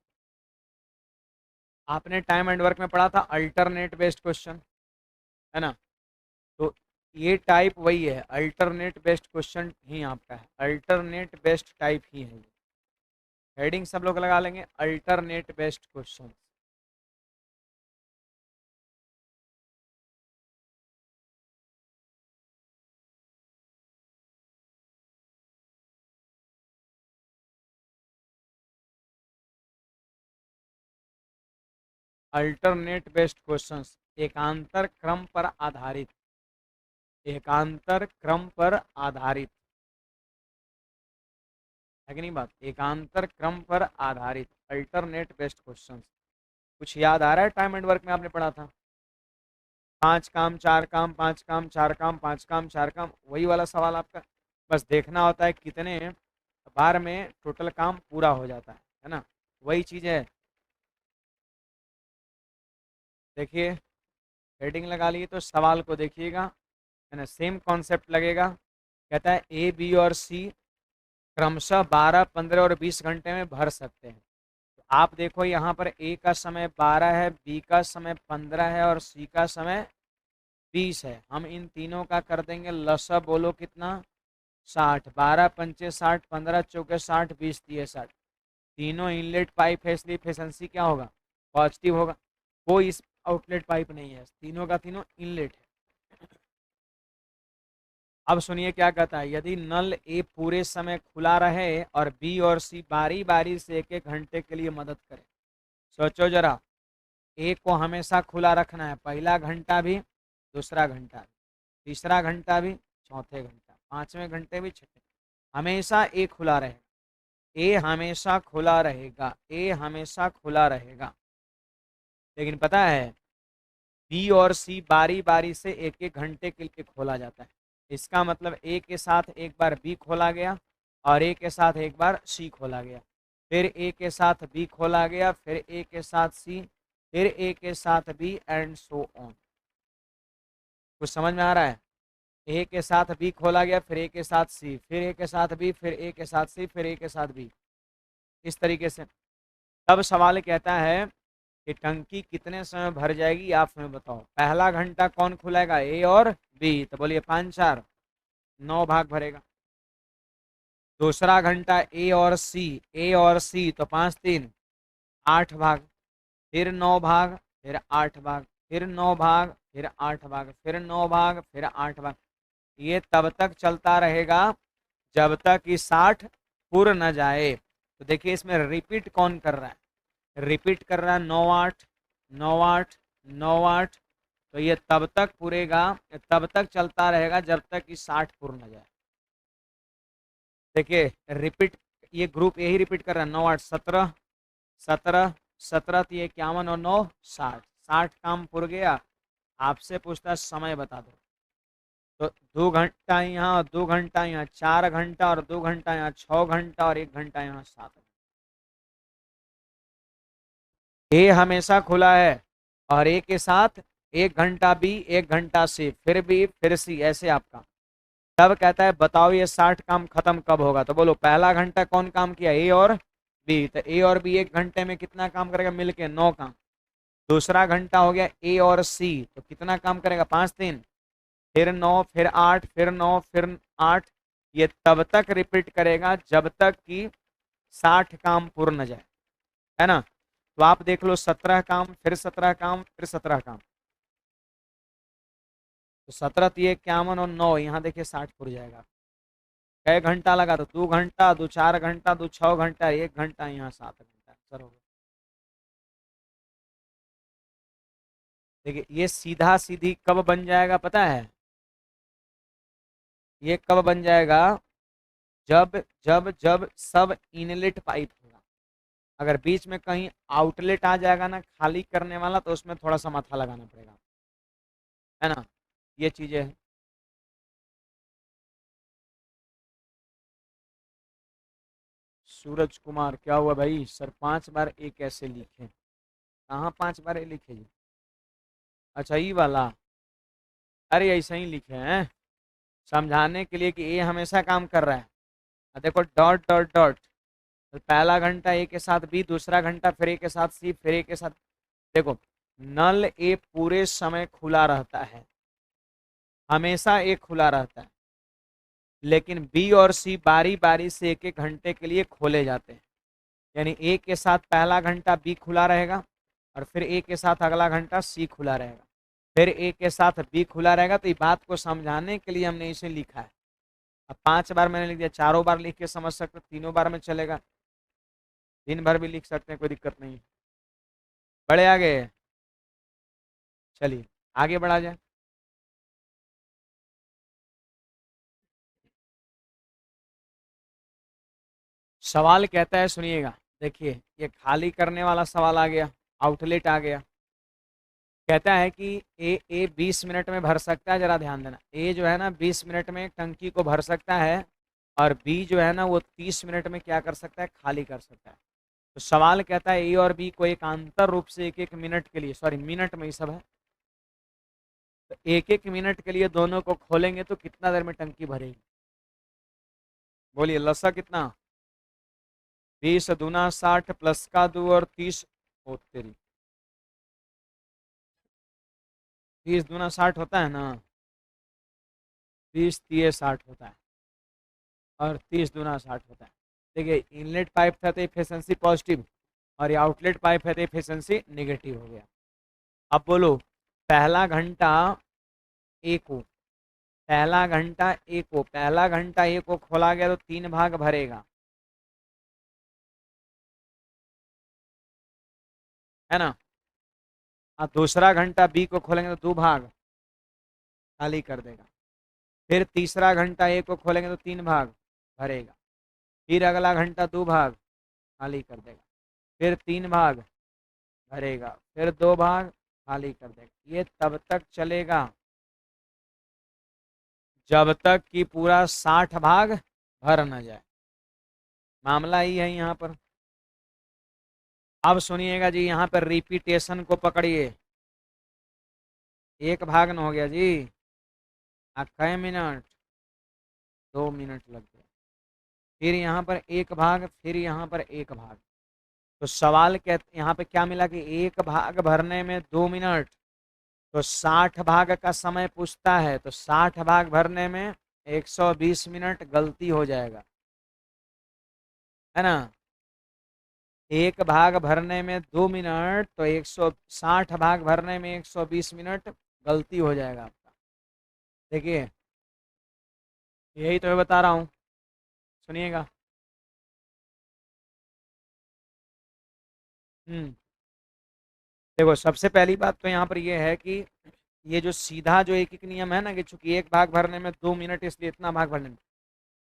A: आपने टाइम एंड वर्क में पढ़ा था अल्टरनेट बेस्ड क्वेश्चन, है ना। तो ये टाइप वही है, अल्टरनेट बेस्ड क्वेश्चन ही आपका है, अल्टरनेट बेस्ड टाइप ही है। हेडिंग सब लोग लगा लेंगे, alternate based question. Alternate based questions एकांतर क्रम पर आधारित, एकांतर क्रम पर आधारित है कि नहीं बात, एकांतर क्रम पर आधारित अल्टरनेट बेस्ड क्वेश्चंस। कुछ याद आ रहा है? टाइम एंड वर्क में आपने पढ़ा था 5 काम 4 काम, 5 काम 4 काम, 5 काम 4 काम, वही वाला सवाल आपका। बस देखना होता है कितने बार में टोटल काम पूरा हो जाता है ना, वही चीज़ है। देखिए हेडिंग लगा लिए तो सवाल को देखिएगा, है ना, सेम कॉन्सेप्ट लगेगा। कहता है A, B और C क्रमशः 12 15 और 20 घंटे में भर सकते हैं। तो आप देखो यहाँ पर A का समय 12 है, B का समय 15 है और C का समय 20 है। हम इन तीनों का कर देंगे लसा, बोलो कितना, 60, 12 पंचे 60, 15 चौके 60, 20 दिए 60। तीनों इनलेट पाइप है इसलिए एफिशिएंसी क्या होगा, पॉजिटिव होगा। कोई इस आउटलेट पाइप नहीं है, तीनों का तीनों इनलेट है। अब सुनिए क्या कहता है, यदि नल ए पूरे समय खुला रहे और बी और सी बारी बारी से 1-1 घंटे के लिए मदद करें। सोचो जरा, ए को हमेशा खुला रखना है, पहला घंटा भी, दूसरा घंटा भी, तीसरा घंटा भी, चौथे घंटा, 5वें घंटे भी, छठे, हमेशा ए खुला रहेगा, ए हमेशा खुला रहेगा, ए हमेशा खुला रहेगा। लेकिन पता है बी और सी बारी बारी से 1-1 घंटे के लिए खोला जाता है। इसका मतलब ए के साथ एक बार बी खोला गया और ए के साथ एक बार सी खोला गया, फिर ए के साथ बी खोला गया, फिर ए के साथ सी, फिर ए के साथ बी एंड सो ऑन। कुछ समझ में आ रहा है? ए के साथ बी खोला गया, फिर ए के साथ सी, फिर ए के साथ बी, फिर ए के साथ सी, फिर ए के साथ बी, इस तरीके से। तब सवाल कहता है कि टंकी कितने समय भर जाएगी, आप हमें बताओ। पहला घंटा कौन खुलाएगा, ए और बी, तो बोलिए 5 4 9 भाग भरेगा। दूसरा घंटा ए और सी, ए और सी तो 5 3 8 भाग, फिर 9 भाग, फिर 8 भाग, फिर 9 भाग, फिर 8 भाग, फिर 9 भाग, फिर 8 भाग। ये तब तक चलता रहेगा जब तक कि 60 पूर्ण न जाए। तो देखिए इसमें रिपीट कौन कर रहा है, रिपीट कर रहा है 9 8 9 8 9 8। तो ये तब तक पूरेगा, तब तक चलता रहेगा जब तक कि 60 पूर्ण न जाए। देखिए रिपीट, ये ग्रुप यही रिपीट कर रहा है, 9 8 17 17 17 तो ये 51 और 9 60, 60 काम पूर गया। आपसे पूछता है समय बता दो, तो 2 घंटा यहाँ और 2 घंटा यहाँ, 4 घंटा और 2 घंटा यहाँ, 6 घंटा और 1 घंटा यहाँ, 7। ए हमेशा खुला है और ए के साथ 1 घंटा बी, 1 घंटा सी, फिर बी, फिर सी, ऐसे आपका तब कहता है बताओ ये 60 काम खत्म कब होगा। तो बोलो पहला घंटा कौन काम किया, ए और बी। तो ए और बी 1 घंटे में कितना काम करेगा मिलके, 9 काम। दूसरा घंटा हो गया ए और सी, तो कितना काम करेगा, 5 3, फिर 9, फिर 8, फिर 9, फिर 8। ये तब तक रिपीट करेगा जब तक कि 60 काम पूर्ण न जाए, है ना। तो आप देख लो 17 काम, फिर 17 काम, फिर 17 काम। तो 17 ये 51 और 9, यहाँ देखिए 60 पूर जाएगा। कई घंटा लगा, तो 2 घंटा, 2 4 घंटा, 2 6 घंटा, 1 घंटा, यहाँ 7 घंटा आंसर हो गया। देखिए ये सीधा सीधी कब बन जाएगा पता है, ये कब बन जाएगा, जब जब जब सब इनलेट पाइप होगा। अगर बीच में कहीं आउटलेट आ जाएगा ना खाली करने वाला, तो उसमें थोड़ा सा माथा लगाना पड़ेगा, है ना। ये चीजें हैं। सूरज कुमार क्या हुआ भाई, सर 5 बार ए कैसे लिखे, कहाँ 5 बार ए लिखे जी। अच्छा ये वाला, अरे ऐसा ही लिखे हैं समझाने के लिए कि ए हमेशा काम कर रहा है। देखो डॉट डॉट डॉट, तो पहला घंटा ए के साथ बी, दूसरा घंटा फिर ए के साथ सी, फिर ए के साथ। देखो नल ए पूरे समय खुला रहता है, हमेशा ए खुला रहता है, लेकिन बी और सी बारी बारी से 1 1 घंटे के लिए खोले जाते हैं। यानी ए के साथ पहला घंटा बी खुला रहेगा, और फिर ए के साथ अगला घंटा सी खुला रहेगा, फिर ए के साथ बी खुला रहेगा। तो ये बात को समझाने के लिए हमने इसे लिखा है। अब 5 बार मैंने लिख दिया, 4 बार लिख के समझ सकते, 3 बार में चलेगा, 3 बार भी लिख सकते हैं, कोई दिक्कत नहीं। बड़े आगे, चलिए आगे बढ़ा जाए। सवाल कहता है सुनिएगा, देखिए ये खाली करने वाला सवाल आ गया, आउटलेट आ गया। कहता है कि ए 20 मिनट में भर सकता है, जरा ध्यान देना, ए जो है ना 20 मिनट में टंकी को भर सकता है, और बी जो है ना वो 30 मिनट में क्या कर सकता है, खाली कर सकता है। तो सवाल कहता है ए और बी को एकांतर रूप से 1 1 मिनट के लिए, सॉरी मिनट में ही सब है, तो 1 1 मिनट के लिए दोनों को खोलेंगे तो कितना देर में टंकी भरेगी, बोलिए लसा कितना, 20 दूना 60 प्लस का 2 और 30, ओ तेरी 30 दूना 60 होता है ना, 30 3 60 होता है, और 30 दूना 60 होता है। देखिए इनलेट पाइप था तो एफिशिएंसी पॉजिटिव, और ये आउटलेट पाइप है तो एफिशिएंसी नेगेटिव हो गया। अब बोलो पहला घंटा ए को, पहला घंटा ए को खोला गया तो 3 भाग भरेगा, है ना। अब दूसरा घंटा बी को खोलेंगे तो 2 भाग खाली कर देगा, फिर तीसरा घंटा ए को खोलेंगे तो 3 भाग भरेगा, फिर अगला घंटा 2 भाग खाली कर देगा, फिर 3 भाग भरेगा, फिर 2 भाग खाली कर देगा। ये तब तक चलेगा जब तक कि पूरा 60 भाग भर न जाए। मामला ही है यहाँ पर। अब सुनिएगा जी, यहाँ पर रिपीटेशन को पकड़िए। 1 भाग न हो गया जी, कै मिनट, 2 मिनट लग गए, फिर यहाँ पर 1 भाग, फिर यहाँ पर 1 भाग। तो सवाल क्या यहाँ पे क्या मिला कि 1 भाग भरने में 2 मिनट, तो 60 भाग का समय पूछता है, तो 60 भाग भरने में 120 मिनट, गलती हो जाएगा, है ना। 1 भाग भरने में 2 मिनट, तो 160 भाग भरने में 120 मिनट, गलती हो जाएगा आपका। देखिए यही तो मैं बता रहा हूँ, सुनिएगा। देखो सबसे पहली बात तो यहाँ पर ये है कि ये जो सीधा जो एक एक नियम है ना, कि चूंकि 1 भाग भरने में 2 मिनट, इसलिए इतना भाग भरने में,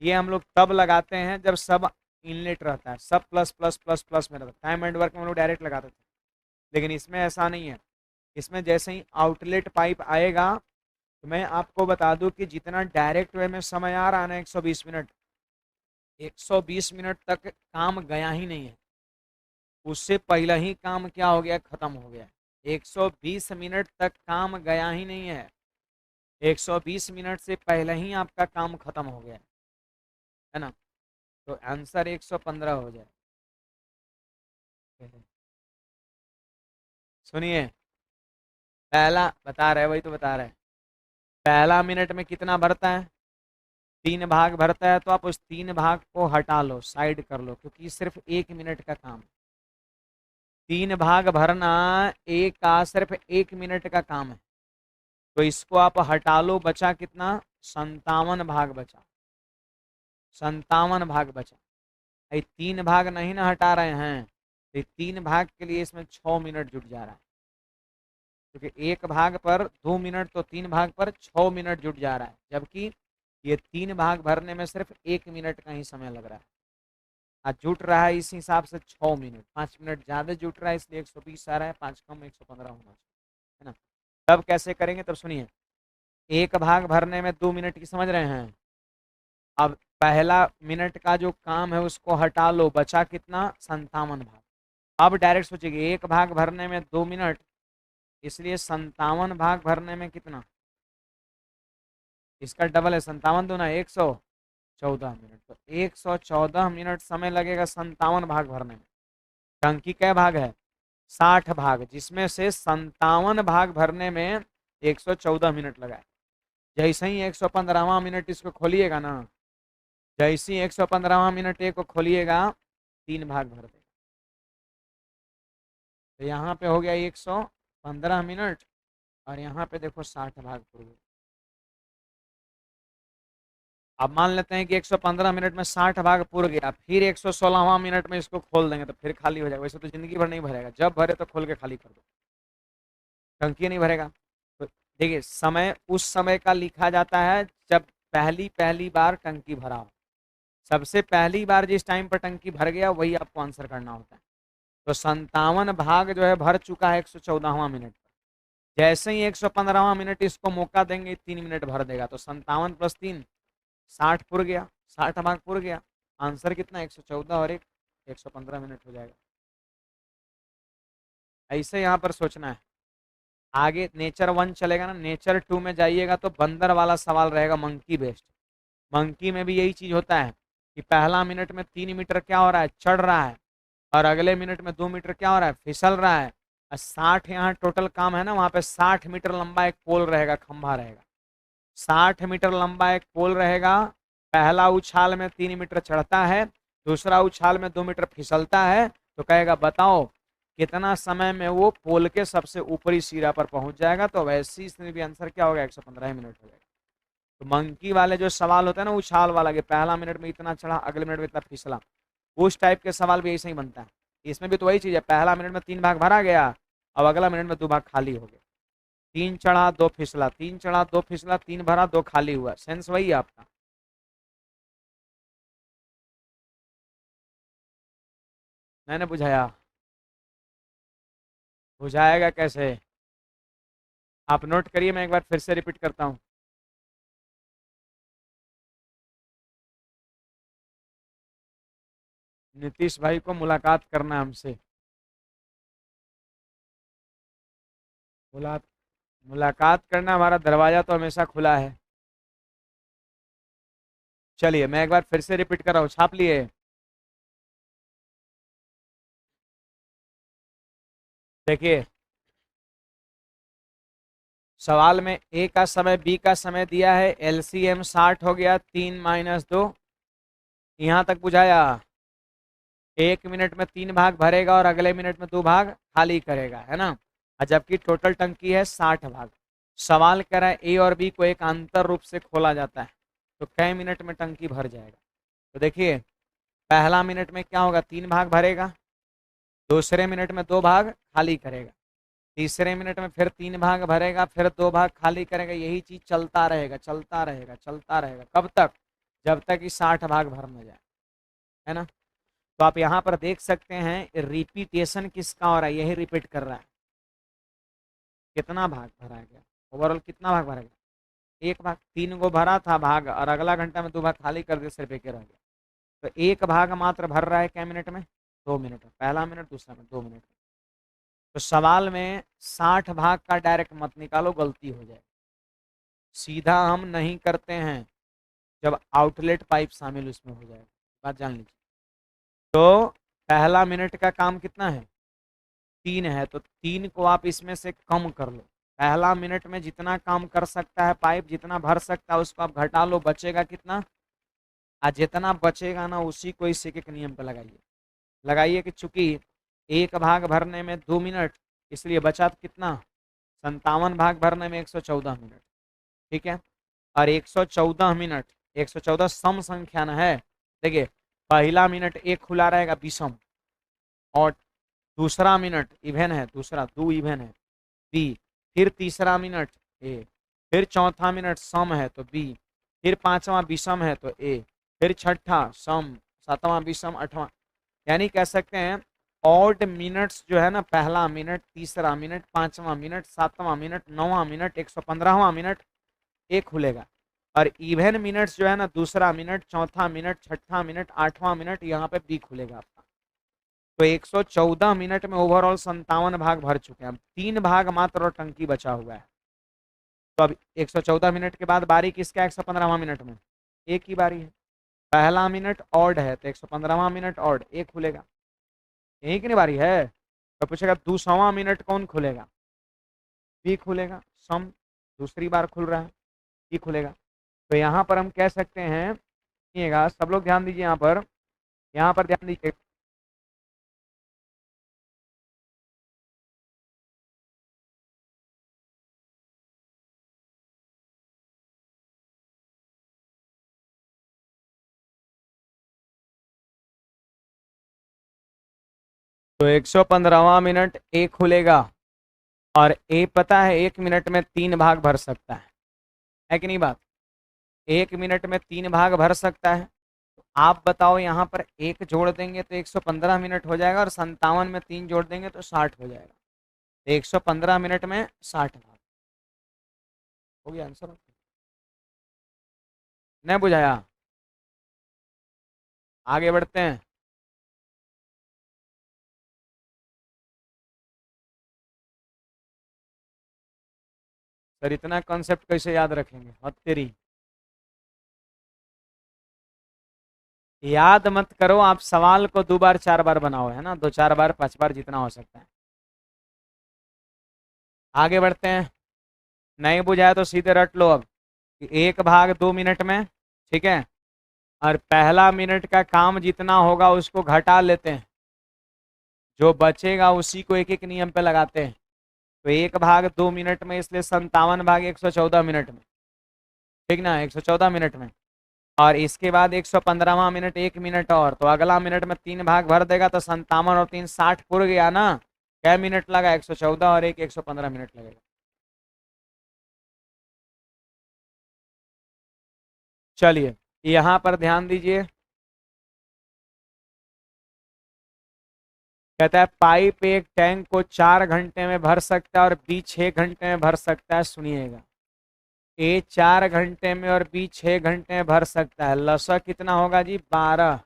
A: ये हम लोग तब लगाते हैं जब सब इनलेट रहता है, सब प्लस प्लस प्लस प्लस में रहता है। टाइम एंड वर्क में हम लोग डायरेक्ट लगाते थे, लेकिन इसमें ऐसा नहीं है। इसमें जैसे ही आउटलेट पाइप आएगा, तो मैं आपको बता दूं कि जितना डायरेक्ट वे में समय आ रहा है ना 120 मिनट, 120 मिनट तक काम गया ही नहीं है, उससे पहले ही काम क्या हो गया, खत्म हो गया। 120 मिनट तक काम गया ही नहीं है, 120 मिनट से पहले ही आपका काम खत्म हो गया है ना, तो आंसर 115 हो जाए। सुनिए, पहला बता रहे, वही तो बता रहे, पहला मिनट में कितना भरता है, 3 भाग भरता है, तो आप उस 3 भाग को हटा लो, साइड कर लो, क्योंकि सिर्फ 1 मिनट का काम है। 3 भाग भरना एक का सिर्फ 1 मिनट का काम है, तो इसको आप हटा लो, बचा कितना, 57 भाग बचा, 57 भाग बचा। ये 3 भाग नहीं ना हटा रहे हैं, तो 3 भाग के लिए इसमें 6 मिनट जुट जा रहा है, क्योंकि 1 भाग पर 2 मिनट, तो 3 भाग पर 6 मिनट जुट जा रहा है, जबकि ये 3 भाग भरने में सिर्फ 1 मिनट का ही समय लग रहा है। आज जुट रहा है इस हिसाब से 6 मिनट, 5 मिनट ज्यादा जुट रहा है, इसलिए 120 आ रहा है, 5 कम 115 होना चाहिए, है ना। तब कैसे करेंगे, तब सुनिए, 1 भाग भरने में 2 मिनट की, समझ रहे हैं। अब पहला मिनट का जो काम है उसको हटा लो, बचा कितना, 57 भाग। अब डायरेक्ट सोचिए, 1 भाग भरने में 2 मिनट, इसलिए 57 भाग भरने में कितना, इसका डबल है, 57 दूना 114 मिनट, तो 114 मिनट समय लगेगा 57 भाग भरने में। टंकी कै भाग है, 60 भाग, जिसमें से 57 भाग भरने में 114 मिनट लगा है। जैसे ही 115वां मिनट इसको खोलिएगा ना, जैसे ही 115वां मिनट एक को खोलिएगा, 3 भाग भर देगा, तो यहाँ पे हो गया 115 मिनट, और यहाँ पे देखो 60 भाग पूरे। अब मान लेते हैं कि 115 मिनट में 60 भाग पूर गया, फिर 116वां मिनट में इसको खोल देंगे तो फिर खाली हो जाएगा। वैसे तो जिंदगी भर नहीं भरेगा, जब भरे तो खोल के खाली कर दो, टंकी नहीं भरेगा। तो देखिए, समय उस समय का लिखा जाता है जब पहली पहली बार टंकी भरा हो। सबसे पहली बार जिस टाइम पर टंकी भर गया वही आपको आंसर करना होता है। तो 57 भाग जो है भर चुका है 114वां मिनट पर। जैसे ही 115वां मिनट इसको मौका देंगे, 3 मिनट भर देगा, तो 57 + 3 60 पुर गया, 60 भाग पुर गया। आंसर कितना, 114 और 115 मिनट हो जाएगा। ऐसे यहाँ पर सोचना है। आगे नेचर 1 चलेगा ना, नेचर 2 में जाइएगा तो बंदर वाला सवाल रहेगा, मंकी बेस्ड। मंकी में भी यही चीज होता है कि पहला मिनट में 3 मीटर क्या हो रहा है, चढ़ रहा है, और अगले मिनट में 2 मीटर क्या हो रहा है, फिसल रहा है। 60 यहाँ टोटल काम है ना, वहां पे 60 मीटर लंबा एक पोल रहेगा, खंभा रहेगा, 60 मीटर लंबा एक पोल रहेगा। पहला उछाल में 3 मीटर चढ़ता है, दूसरा उछाल में 2 मीटर फिसलता है, तो कहेगा बताओ कितना समय में वो पोल के सबसे ऊपरी सिरा पर पहुंच जाएगा। तो वैसे इसमें भी आंसर क्या होगा, 115 मिनट हो जाएगा। तो मंकी वाले जो सवाल होता है ना, उछाल वाला, कि पहला मिनट में इतना चढ़ा, अगले मिनट में इतना फिसला, उस टाइप के सवाल भी ऐसे ही बनता है। इसमें भी तो वही चीज है, पहला मिनट में 3 भाग भरा गया, अब अगला मिनट में 2 भाग खाली हो गया। 3 चढ़ा 2 फिसला, 3 चढ़ा 2 फिसला, 3 भरा 2 खाली हुआ, सेंस वही है आपका। मैंने बुझाया, बुझाएगा कैसे, आप नोट करिए, मैं एक बार फिर से रिपीट करता हूँ। नीतीश भाई को मुलाकात करना है हमसे, मुला मुलाकात करना, हमारा दरवाजा तो हमेशा खुला है। चलिए मैं एक बार फिर से रिपीट कर रहा हूँ, छाप लिए। देखिए, सवाल में ए का समय बी का समय दिया है, एलसीएम 60 हो गया, 3 - 2। यहाँ तक बुझाया। 1 मिनट में 3 भाग भरेगा और अगले मिनट में 2 भाग खाली करेगा, है ना। और जबकि टोटल टंकी है 60 भाग। सवाल कह रहा है ए और बी को एक अंतर रूप से खोला जाता है, तो कई मिनट में टंकी भर जाएगा। तो देखिए, पहला मिनट में क्या होगा, 3 भाग भरेगा, दूसरे मिनट में 2 भाग खाली करेगा, तीसरे मिनट में फिर 3 भाग भरेगा, फिर 2 भाग खाली करेगा। यही चीज चलता रहेगा, चलता रहेगा, चलता रहेगा, कब तक, जब तक कि 60 भाग भर न जाए, है ना। तो आप यहाँ पर देख सकते हैं रिपीटेशन किसका हो रहा है, यही रिपीट कर रहा है। कितना भाग भरा गया, ओवरऑल कितना भाग भरा गया, 1 भाग। 3 गो भरा था भाग, और अगला घंटा में 2 भाग खाली कर दिया, सिर्फ एक रह गया। तो 1 भाग मात्र भर रहा है क्या मिनट में, 2 मिनट में, पहला मिनट दूसरा मिनट, 2 मिनट। तो सवाल में 60 भाग का डायरेक्ट मत निकालो, गलती हो जाए। सीधा हम नहीं करते हैं, जब आउटलेट पाइप शामिल उसमें हो जाएगा। बात जान लीजिए। तो पहला मिनट का काम कितना है, 3 है, तो 3 को आप इसमें से कम कर लो। पहला मिनट में जितना काम कर सकता है पाइप, जितना भर सकता है, उसको आप घटा लो, बचेगा कितना। आज जितना बचेगा ना उसी को इस एक नियम पे लगाइए। लगाइए कि चूंकि एक भाग भरने में 2 मिनट, इसलिए बचा कितना 57 भाग भरने में 114 मिनट। ठीक है, और 114 मिनट, 114 सम संख्या न है। देखिए पहला मिनट एक खुला रहेगा विषम, और दूसरा मिनट इवन है, दूसरा 2 इवन है बी, फिर तीसरा मिनट ए, फिर चौथा मिनट सम है तो बी, फिर पांचवा विषम है तो ए, फिर छठा सम, सातवां विषम, आठवां। यानी कह सकते हैं ऑड मिनट्स जो है ना, पहला मिनट, तीसरा मिनट, पांचवा मिनट, सातवां मिनट, नौवां मिनट, 115वां मिनट ए खुलेगा। और इवन मिनट्स जो है ना, दूसरा मिनट, चौथा मिनट, छठा मिनट, आठवां मिनट, यहाँ पे बी खुलेगा आपका। तो 114 मिनट में ओवरऑल 57 भाग भर चुके हैं, अब 3 भाग मात्र और टंकी बचा हुआ है। तो अब 114 मिनट के बाद बारी किसका, 115वां मिनट में एक ही बारी है। पहला मिनट ऑड है तो 115वां मिनट ऑड एक खुलेगा, यही की नहीं बारी है। तो पूछेगा 200वां मिनट कौन खुलेगा, बी खुलेगा, सम दूसरी बार खुल रहा है, बी खुलेगा। तो यहाँ पर हम कह सकते हैं, सुनिएगा सब लोग ध्यान दीजिए, यहाँ पर ध्यान दीजिए। तो 115वां मिनट ए खुलेगा, और ए पता है 1 मिनट में 3 भाग भर सकता है कि नहीं बात, 1 मिनट में 3 भाग भर सकता है। तो आप बताओ यहाँ पर एक जोड़ देंगे तो 115 मिनट हो जाएगा, और 57 में 3 जोड़ देंगे तो 60 हो जाएगा। 115 मिनट में 60 भाग हो गया आंसर। नहीं बुझाया, आगे बढ़ते हैं। सर इतना कॉन्सेप्ट कैसे याद रखेंगे, हद तेरी। याद मत करो, आप सवाल को 2 बार 4 बार बनाओ, है ना, 2 4 बार 5 बार जितना हो सकता है। आगे बढ़ते हैं। नहीं बुझाया तो सीधे रट लो अब, कि 1 भाग 2 मिनट में, ठीक है, और पहला मिनट का काम जितना होगा उसको घटा लेते हैं, जो बचेगा उसी को एक एक नियम पे लगाते हैं। तो 1 भाग 2 मिनट में, इसलिए 57 भाग 114 मिनट में, ठीक ना, 114 मिनट में। और इसके बाद 115वां मिनट 1 मिनट और, तो अगला मिनट में 3 भाग भर देगा, तो 57 और 3 60 पूर गया ना। क्या मिनट लगा, 114, और एक 115 मिनट लगेगा। चलिए यहाँ पर ध्यान दीजिए, कहता है पाइप एक टैंक को 4 घंटे में भर सकता है और बी 6 घंटे में भर सकता है। सुनिएगा, ए 4 घंटे में और बी 6 घंटे में भर सकता है। लसा कितना होगा जी, 12।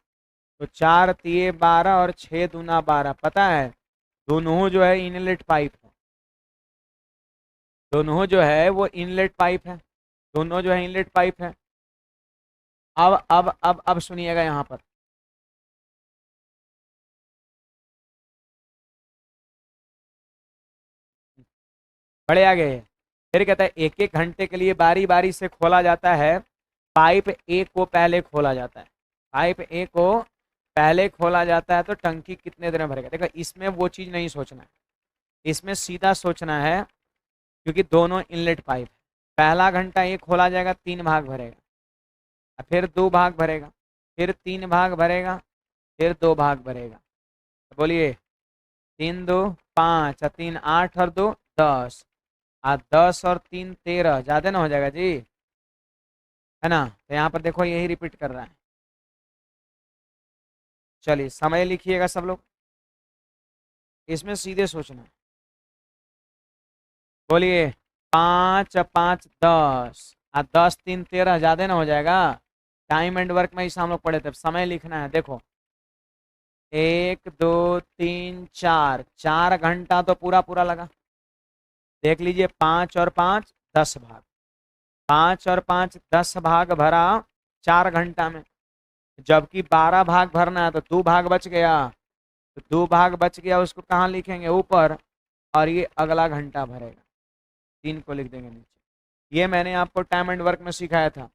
A: तो 4 तिये 12 और 6 दूना 12। पता है दोनों जो है इनलेट पाइप है, दोनों जो है वो इनलेट पाइप है, दोनों जो है इनलेट पाइप है। अब सुनिएगा यहाँ पर, बड़े आ गए। फिर कहता है एक एक घंटे के लिए बारी बारी से खोला जाता है, पाइप ए को पहले खोला जाता है, पाइप ए को पहले खोला जाता है, तो टंकी कितने देर में भरेगा। देखो इसमें वो चीज़ नहीं सोचना है, इसमें सीधा सोचना है, क्योंकि दोनों इनलेट पाइप है। पहला घंटा ए खोला जाएगा, 3 भाग भरेगा, फिर 2 भाग भरेगा, फिर 3 भाग भरेगा, फिर 2 भाग भरेगा। तो बोलिए 3 2 5, 3 8 और 2 10, 10 और 3 13, ज़्यादा ना हो जाएगा जी, है ना। तो यहाँ पर देखो यही रिपीट कर रहा है। चलिए समय लिखिएगा सब लोग, इसमें सीधे सोचना है। बोलिए 5 5 10, 10 3 13, ज़्यादा ना हो जाएगा। टाइम एंड वर्क में इसे हम लोग पढ़े थे, समय लिखना है। देखो 1 2 3 4, 4 घंटा तो पूरा पूरा लगा। देख लीजिए 5 और 5 10 भाग, 5 और 5 10 भाग भरा 4 घंटा में, जबकि 12 भाग भरना है तो 2 भाग बच गया, तो 2 भाग बच गया, उसको कहाँ लिखेंगे? ऊपर। और ये अगला घंटा भरेगा, 3 को लिख देंगे नीचे। ये मैंने आपको टाइम एंड वर्क में सिखाया था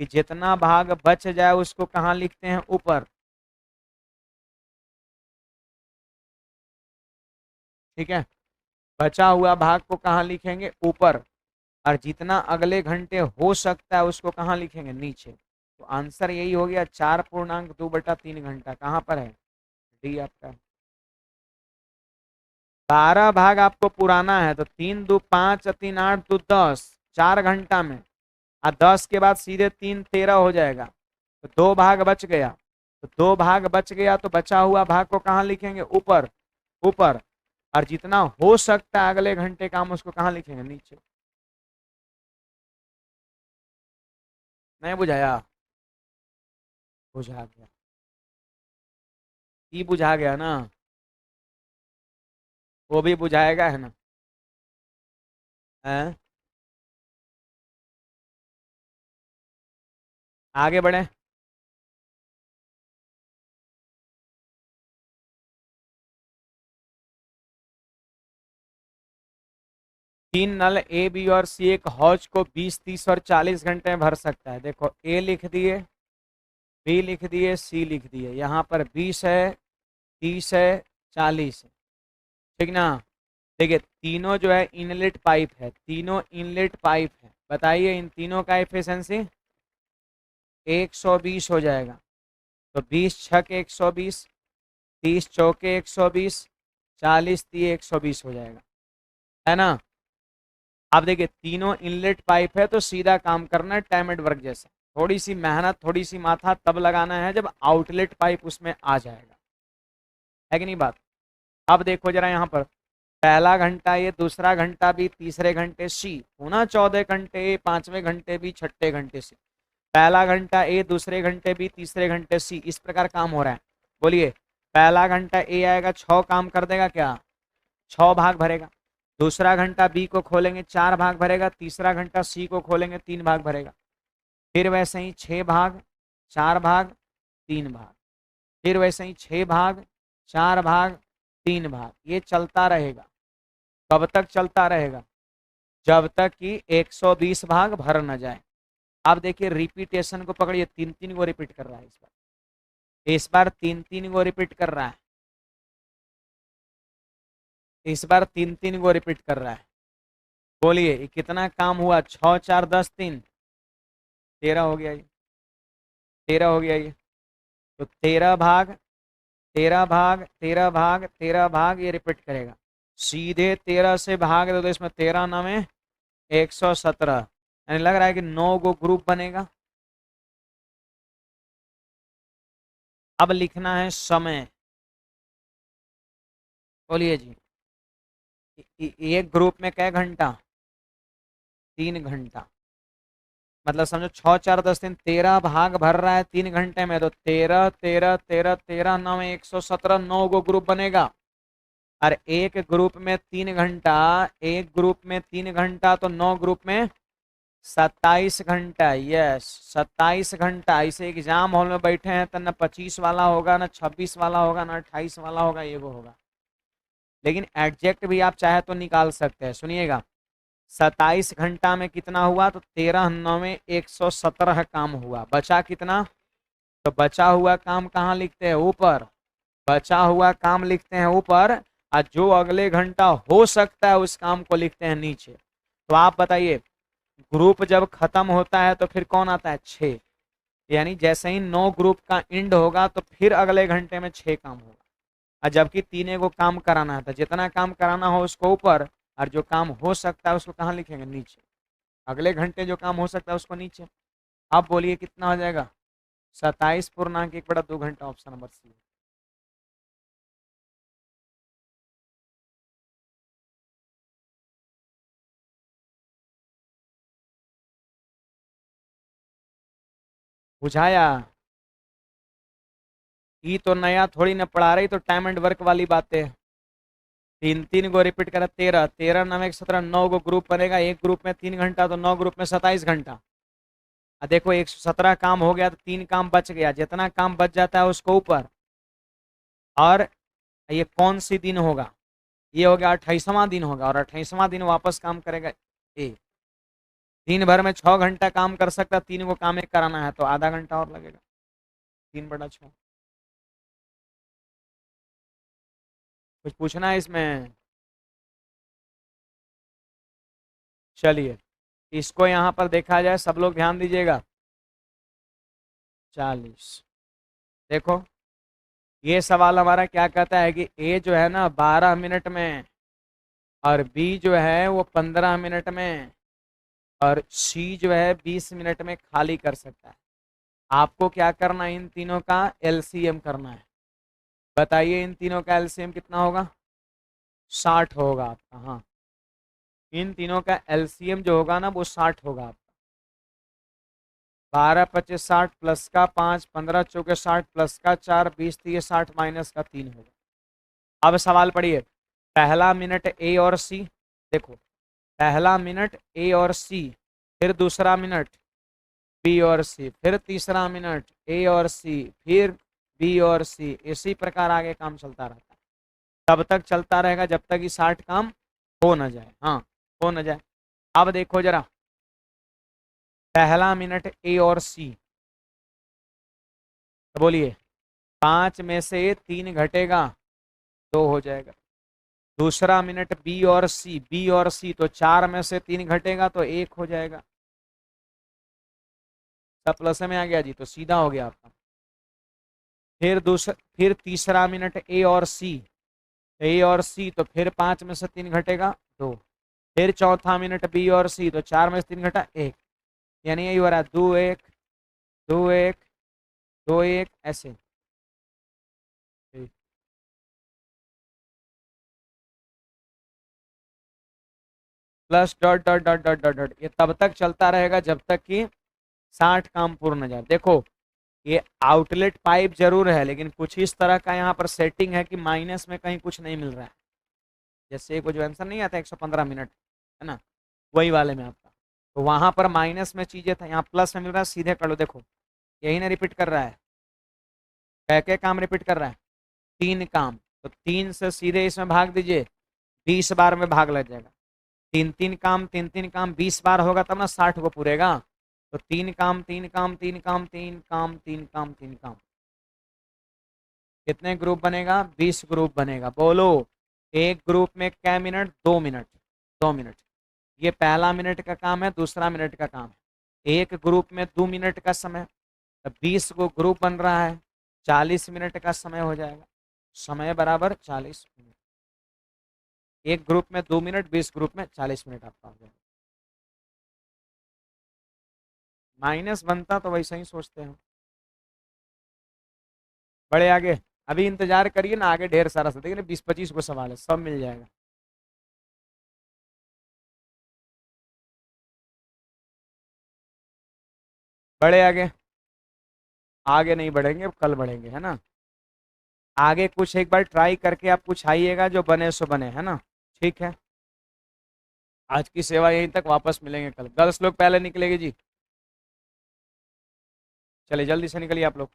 A: कि जितना भाग बच जाए उसको कहाँ लिखते हैं? ऊपर। ठीक है, बचा हुआ भाग को कहाँ लिखेंगे? ऊपर। और जितना अगले घंटे हो सकता है उसको कहाँ लिखेंगे? नीचे। तो आंसर यही हो गया, 4.2/3 घंटा। कहाँ पर है? डी आपका। 12 भाग आपको पुराना है तो 3 2 5 3 8 2 10, 4 घंटा में। और 10 के बाद सीधे 3 13 हो जाएगा, तो 2 भाग बच गया। तो 2 भाग बच गया तो बचा हुआ भाग को कहाँ लिखेंगे? ऊपर। ऊपर। और जितना हो सकता है अगले घंटे काम उसको कहाँ लिखेंगे? नीचे। नहीं बुझाया? बुझा गया, ये बुझा गया ना? वो भी बुझाएगा है ना? हैं? आगे बढ़े। 3 नल ए बी और सी एक हौज को 20 30 और 40 घंटे में भर सकता है। देखो, ए लिख दिए, बी लिख दिए, सी लिख दिए, यहाँ पर 20 है, 30 है, 40 है। ठीक ना? देखिए, तीनों जो है इनलेट पाइप है, तीनों इनलेट पाइप है। बताइए इन तीनों का एफिशिएंसी 120 हो जाएगा। तो 20 छक 120, 30 चौके 120, 40 दिए 120 हो जाएगा, है ना? अब देखिए, तीनों इनलेट पाइप है तो सीधा काम करना है टाइम एंड वर्क जैसा। थोड़ी सी मेहनत, थोड़ी सी माथा तब लगाना है जब आउटलेट पाइप उसमें आ जाएगा, है कि नहीं बात? अब देखो जरा यहाँ पर, पहला घंटा ये, दूसरा घंटा भी, तीसरे घंटे सी, होना 14 घंटे, पांचवें घंटे भी, छठे घंटे सी। पहला घंटा ए, दूसरे घंटे भी, तीसरे घंटे सी, इस प्रकार काम हो रहा है। बोलिए, पहला घंटा ए आएगा 6 काम कर देगा क्या? 6 भाग भरेगा। दूसरा घंटा बी को खोलेंगे 4 भाग भरेगा। तीसरा घंटा सी को खोलेंगे 3 भाग भरेगा। फिर वैसे ही 6 भाग, 4 भाग, 3 भाग। फिर वैसे ही 6 भाग, 4 भाग, 3 भाग। ये चलता रहेगा। कब तक चलता रहेगा? जब तक कि 120 भाग भर न जाए। आप देखिए, रिपीटेशन को पकड़िए, 3 3 को रिपीट कर रहा है इस बार 3 3 को रिपीट कर रहा है, इस बार 3 3 को रिपीट कर रहा है। बोलिए, ये कितना काम हुआ? 6 4 10 3, 13 हो गया ये, 13 हो गया ये। तो 13 भाग, 13 भाग, 13 भाग, 13 भाग, ये रिपीट करेगा। सीधे 13 से भाग दो तो इसमें 13 ना में 117, यानी लग रहा है कि 9 गो ग्रुप बनेगा। अब लिखना है समय। बोलिए जी, एक ग्रुप में कै घंटा? 3 घंटा। मतलब समझो 6 4 10 3, 13 भाग भर रहा है 3 घंटे में, तो 13 13 13 13 9 117, 9 गो ग्रुप बनेगा। और एक ग्रुप में 3 घंटा, एक ग्रुप में 3 घंटा, तो 9 ग्रुप में 27 घंटा। यस, 27 घंटा। इसे एग्जाम हॉल में बैठे हैं तो ना 25 वाला होगा, ना 26 वाला होगा, ना 28 वाला होगा, ये वो होगा। लेकिन एग्जैक्ट भी आप चाहे तो निकाल सकते हैं। सुनिएगा, 27 घंटा में कितना हुआ? तो 13 9 में 117 काम हुआ। बचा कितना? तो बचा हुआ काम कहाँ लिखते हैं? ऊपर। बचा हुआ काम लिखते हैं ऊपर, और जो अगले घंटा हो सकता है उस काम को लिखते हैं नीचे। तो आप बताइए, ग्रुप जब खत्म होता है तो फिर कौन आता है? 6। यानी जैसे ही 9 ग्रुप का एंड होगा तो फिर अगले घंटे में 6 काम होगा। और जबकि 3 को काम कराना है, तो जितना काम कराना हो उसको ऊपर, और जो काम हो सकता है उसको कहाँ लिखेंगे? नीचे। अगले घंटे जो काम हो सकता है उसको नीचे। आप बोलिए कितना हो जाएगा? 27.1/2 घंटा, ऑप्शन नंबर सी। बुझाया? ये तो नया थोड़ी ना पढ़ा रही, तो टाइम एंड वर्क वाली बातें। तीन तीन को रिपीट करा 13, 13 9 1 17, 9 को ग्रुप बनेगा, एक ग्रुप में 3 घंटा, तो 9 ग्रुप में 27 घंटा। अब देखो 117 काम हो गया तो 3 काम बच गया, जितना काम बच जाता है उसको ऊपर। और ये कौन सी दिन होगा, ये हो गया 28वां दिन होगा, और 28वां दिन वापस काम करेगा ए। दिन भर में 6 घंटा काम कर सकता, 3 को काम एक कराना है तो आधा घंटा और लगेगा, 3/6। कुछ पूछना है इसमें? चलिए इसको यहाँ पर देखा जाए, सब लोग ध्यान दीजिएगा। 40, देखो ये सवाल हमारा क्या कहता है कि ए जो है ना 12 मिनट में, और बी जो है वो 15 मिनट में, और सी जो है 20 मिनट में खाली कर सकता है। आपको क्या करना है, इन तीनों का एलसीएम करना है। बताइए इन तीनों का एलसीएम कितना होगा? 60 होगा आपका। हाँ, इन तीनों का एलसीएम जो होगा ना वो 60 होगा आपका। 12 25 60 प्लस का 5, 15 चौके 60 प्लस का 4, 20 30 60 माइनस का 3 होगा। अब सवाल पढ़िए, पहला मिनट ए और सी, देखो पहला मिनट ए और सी, फिर दूसरा मिनट बी और सी, फिर तीसरा मिनट ए और सी, फिर बी और सी, इसी प्रकार आगे काम चलता रहता है। तब तक चलता रहेगा जब तक ये 60 काम हो न जाए। हाँ, हो न जाए। अब देखो जरा, पहला मिनट ए और सी, तो बोलिए 5 में से 3 घटेगा 2 हो जाएगा। दूसरा मिनट बी और सी, बी और सी तो 4 में से 3 घटेगा तो 1 हो जाएगा। सब प्लस में आ गया जी, तो सीधा हो गया आपका। फिर तीसरा मिनट ए और सी, ए और सी तो फिर 5 में से 3 घटेगा 2। फिर चौथा मिनट बी और सी तो 4 में से 3 घटा 1, यानी यही हो रहा है 2 1 2 1 2 1 ऐसे। Plus dot dot dot dot dot dot, ये तब तक चलता रहेगा जब तक कि 60 काम पूर्ण न जाए। देखो ये आउटलेट पाइप जरूर है, लेकिन कुछ इस तरह का यहाँ पर सेटिंग है कि माइनस में कहीं कुछ नहीं मिल रहा है। जैसे वो जो आंसर नहीं आता 115 मिनट, है ना, वही वाले में आपका, तो वहां पर माइनस में चीजें था, यहाँ प्लस में मिल रहा है, सीधे कर लो। देखो यही ना रिपीट कर रहा है, क्या काम रिपीट कर रहा है? 3 काम, तो 3 से सीधे इसमें भाग दीजिए, 20 बार में भाग लग जाएगा। 3 3 काम 20 बार होगा तब ना 60 को पूरेगा। तो 3 काम 3 काम 3 काम 3 काम 3 काम 3 काम, कितने ग्रुप बनेगा? 20 ग्रुप बनेगा। बोलो एक ग्रुप में क्या मिनट? 2 minute, 2 minute. ये पहला मिनट का काम है, दूसरा मिनट का काम है। एक ग्रुप में 2 मिनट का समय, 20 को ग्रुप बन रहा है, 40 मिनट का समय हो जाएगा। समय बराबर 40 मिनट। एक ग्रुप में 2 मिनट, 20 ग्रुप में 40 मिनट आपका हो जाएगा। माइनस बनता तो वैसे ही सोचते हैं। बड़े आगे, अभी इंतजार करिए ना, आगे ढेर सारा देखिए ना, 20 25 को सवाल है, सब मिल जाएगा। बड़े आगे, आगे नहीं बढ़ेंगे, कल बढ़ेंगे, है ना। आगे कुछ एक बार ट्राई करके आप कुछ आइएगा, जो बने सो बने, है ना। ठीक है, आज की सेवा यहीं तक, वापस मिलेंगे कल। गर्ल्स लोग पहले निकलेगी जी, चलिए जल्दी से निकलिए आप लोग।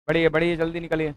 A: बढ़िए बढ़िए, जल्दी निकलिए।